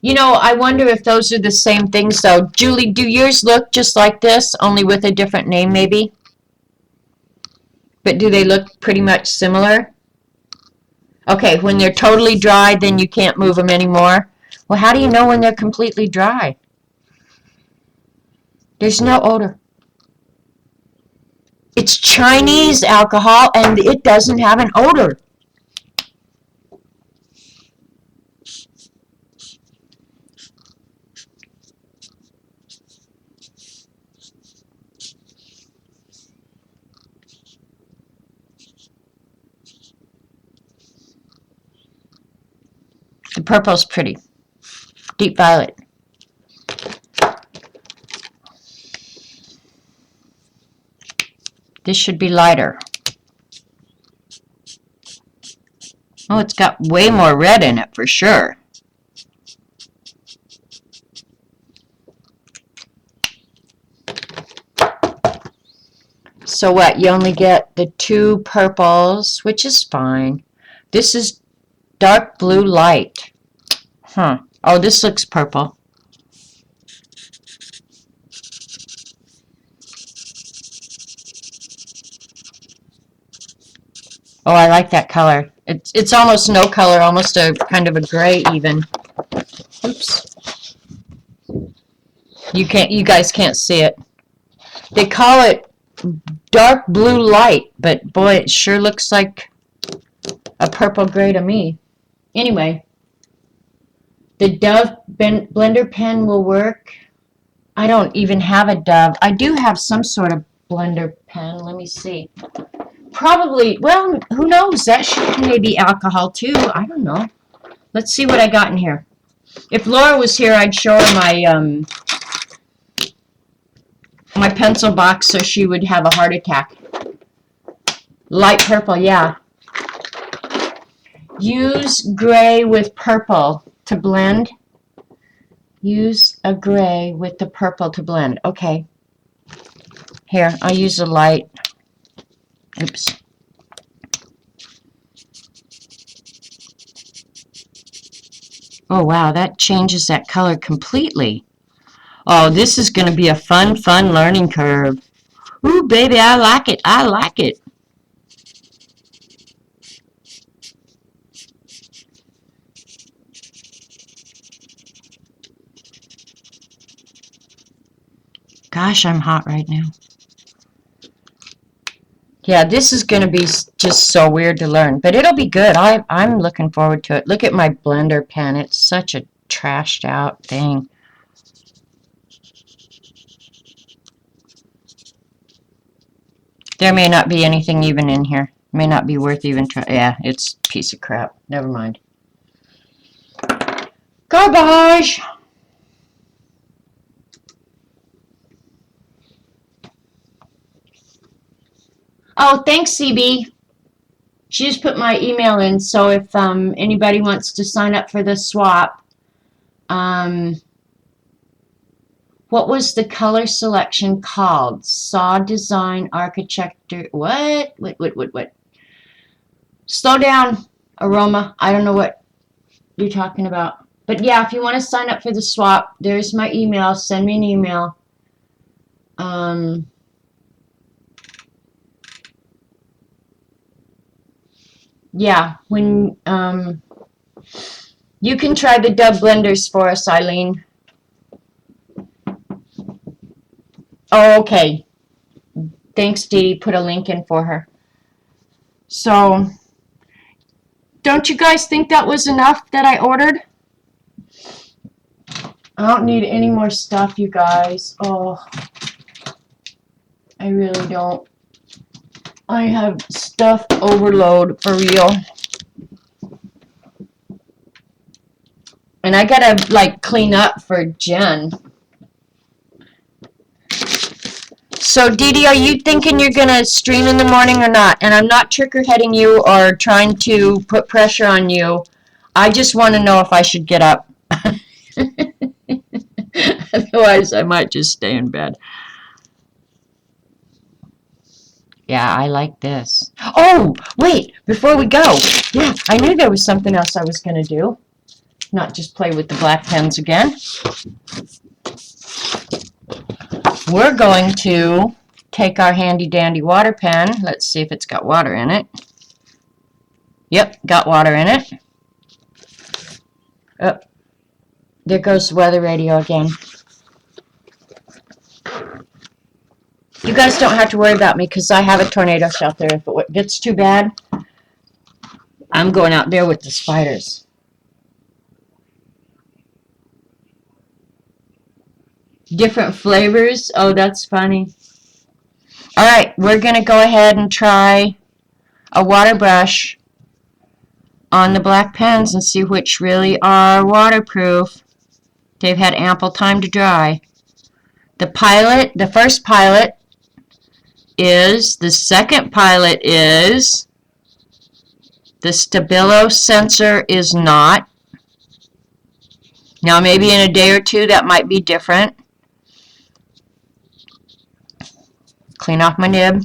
You know, I wonder if those are the same things though. Julie, do yours look just like this, only with a different name maybe? But do they look pretty much similar? Okay, when they're totally dry, then you can't move them anymore. Well, how do you know when they're completely dry? There's no odor. It's Chinese alcohol and it doesn't have an odor. The purple's pretty. Deep violet. This should be lighter. Oh, it's got way more red in it for sure. So what, you only get the 2 purples, which is fine. This is dark blue light. Huh. Oh, this looks purple. Oh, I like that color. It's almost no color, almost a kind of a gray even. Oops. You guys can't see it. They call it dark blue light, but boy, it sure looks like a purple gray to me. Anyway, the Dove blender pen will work. I don't even have a Dove. I do have some sort of blender pen. Let me see. Probably, well, who knows? That should maybe alcohol too. I don't know. Let's see what I got in here. If Laura was here, I'd show her my pencil box so she would have a heart attack. Light purple, yeah. Use gray with purple to blend. Use a gray with the purple to blend. Okay. Here, I'll use a light. Oops. Oh, wow, that changes that color completely. Oh, this is going to be a fun learning curve. Ooh, baby, I like it. I like it. Gosh, I'm hot right now. Yeah, this is going to be just so weird to learn, but it'll be good. I'm looking forward to it. Look at my blender pen. It's such a trashed out thing. There may not be anything even in here. May not be worth even trying. Yeah, it's a piece of crap. Never mind. Garbage! Oh, thanks, CB. She just put my email in, so if anybody wants to sign up for the swap, what was the color selection called? Saw Design Architecture. What? What? Slow down, Aroma. I don't know what you're talking about. But yeah, if you want to sign up for the swap, there's my email. Send me an email. Yeah, when you can try the Dove blenders for us, Eileen. Oh, okay. Thanks, Dee. Put a link in for her. So, don't you guys think that was enough that I ordered? I don't need any more stuff, you guys. Oh, I really don't. I have stuff overload for real. And I gotta, like, clean up for Jen. So, Dee Dee, are you thinking you're gonna stream in the morning or not? And I'm not trigger-heading you or trying to put pressure on you. I just want to know if I should get up. Otherwise, I might just stay in bed. Yeah, I like this. Oh, wait, before we go. Yeah, I knew there was something else I was going to do. Not just play with the black pens again. We're going to take our handy-dandy water pen. Let's see if it's got water in it. Yep, got water in it. Oh, there goes the weather radio again. You guys don't have to worry about me because I have a tornado shelter. If it gets too bad, I'm going out there with the spiders. Different flavors? Oh, that's funny. Alright, we're going to go ahead and try a water brush on the black pens and see which really are waterproof. They've had ample time to dry. The first pilot is, the second pilot is, the Stabilo sensor is not. Now maybe in a day or two that might be different. Clean off my nib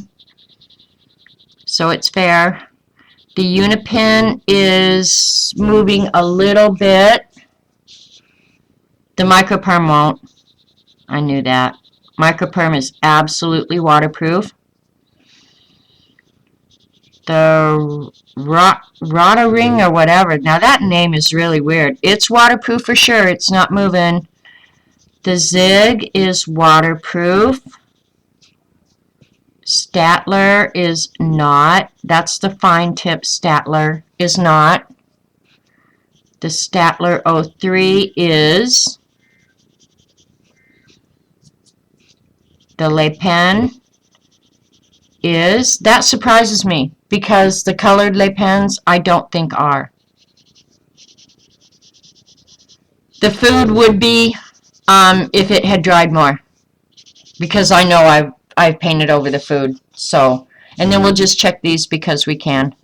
so it's fair. The Unipen is moving a little bit. The Microperm won't. I knew that. Microperm is absolutely waterproof. The Rotary or whatever. Now that name is really weird. It's waterproof for sure. It's not moving. The Zig is waterproof. Statler is not. That's the fine tip. Statler is not. The Statler 03 is. The Le Pen is. That surprises me because the colored Le Pens I don't think are. The food would be if it had dried more, because I know I've painted over the food. So, and then we'll just check these because we can.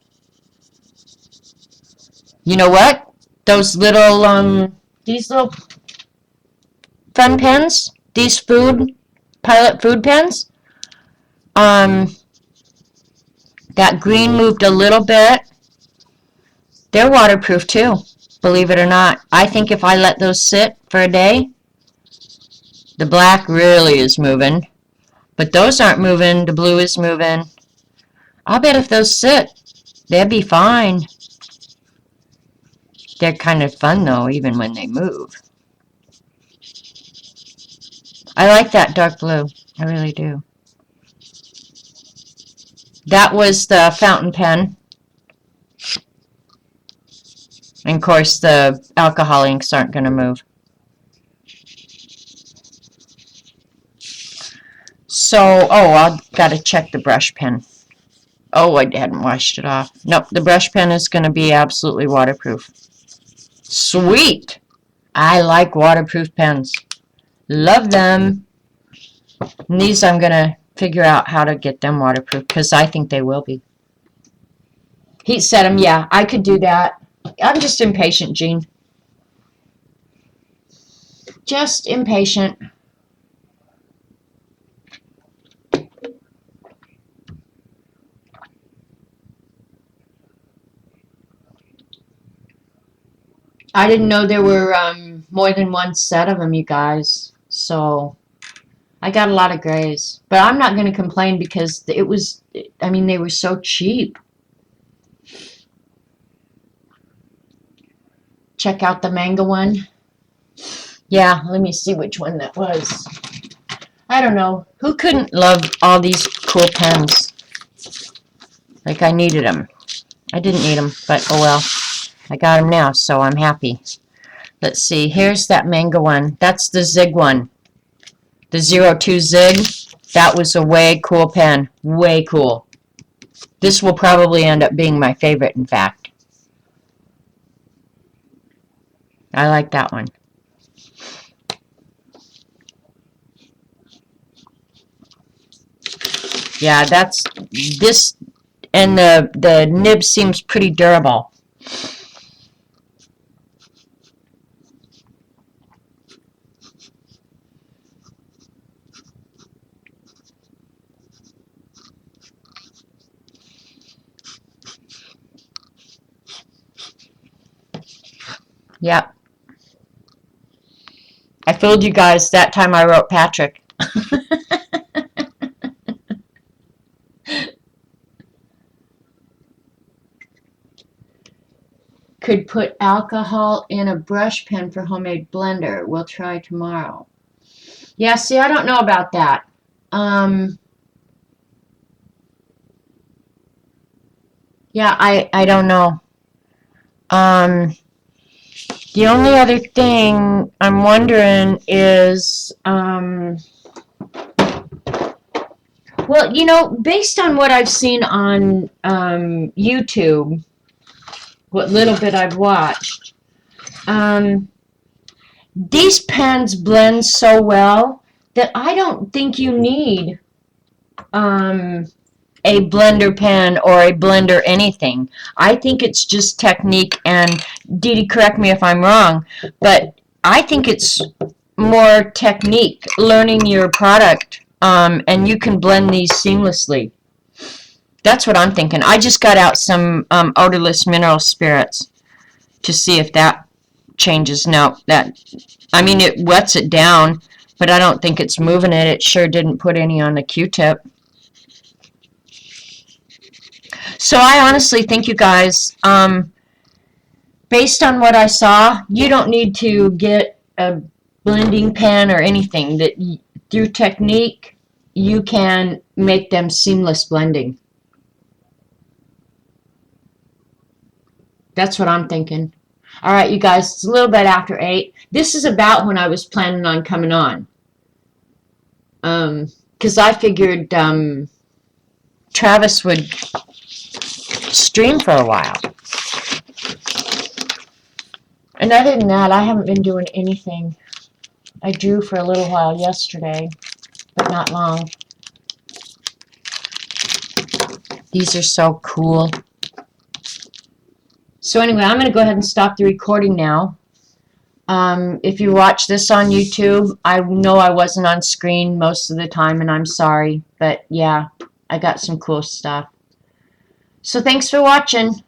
You know what? Those little these little fun pens, these Pilot food pens. That green moved a little bit. They're waterproof too, believe it or not. I think if I let those sit for a day, the black really is moving. But those aren't moving. The blue is moving. I'll bet if those sit, they'll be fine. They're kind of fun though, even when they move. I like that dark blue. I really do. That was the fountain pen. And of course the alcohol inks aren't going to move. So, I've got to check the brush pen. Oh, I hadn't washed it off. Nope, the brush pen is going to be absolutely waterproof. Sweet! I like waterproof pens. Love them. And these I'm going to figure out how to get them waterproof because I think they will be. Heat set them, yeah, I could do that. I'm just impatient, Jean. Just impatient. I didn't know there were more than one set of them, you guys. So I got a lot of grays. But I'm not going to complain because it was, I mean, they were so cheap. Check out the manga one. Yeah, let me see which one that was. I don't know. Who couldn't love all these cool pens? Like I needed them. I didn't need them, but oh well. I got them now, so I'm happy. Let's see. Here's that manga one. That's the Zig one. The 02 Zig. That was a way cool pen. Way cool. This will probably end up being my favorite, in fact. I like that one. Yeah, that's this, and the nib seems pretty durable. Yep. I fooled you guys that time I wrote Patrick. Could put alcohol in a brush pen for homemade blender. We'll try tomorrow. Yeah, see, I don't know about that. Yeah, I don't know. The only other thing I'm wondering is, well, you know, based on what I've seen on YouTube, what little bit I've watched, these pens blend so well that I don't think you need a blender pen or a blender anything. I think it's just technique, and Dee Dee, correct me if I'm wrong, but I think it's more technique, learning your product, and you can blend these seamlessly. That's what I'm thinking. I just got out some odorless mineral spirits to see if that changes. No, I mean, it wets it down, but I don't think it's moving it. It sure didn't put any on the Q-tip. So I honestly think, you guys, based on what I saw, you don't need to get a blending pen or anything. That through technique, you can make them seamless blending. That's what I'm thinking. All right, you guys, it's a little bit after 8. This is about when I was planning on coming on. Because I figured Travis would stream for a while. And other than that, I haven't been doing anything. I drew for a little while yesterday, but not long. These are so cool. So anyway, I'm going to go ahead and stop the recording now. If you watch this on YouTube, I know I wasn't on screen most of the time, and I'm sorry. But yeah, I got some cool stuff. So thanks for watching.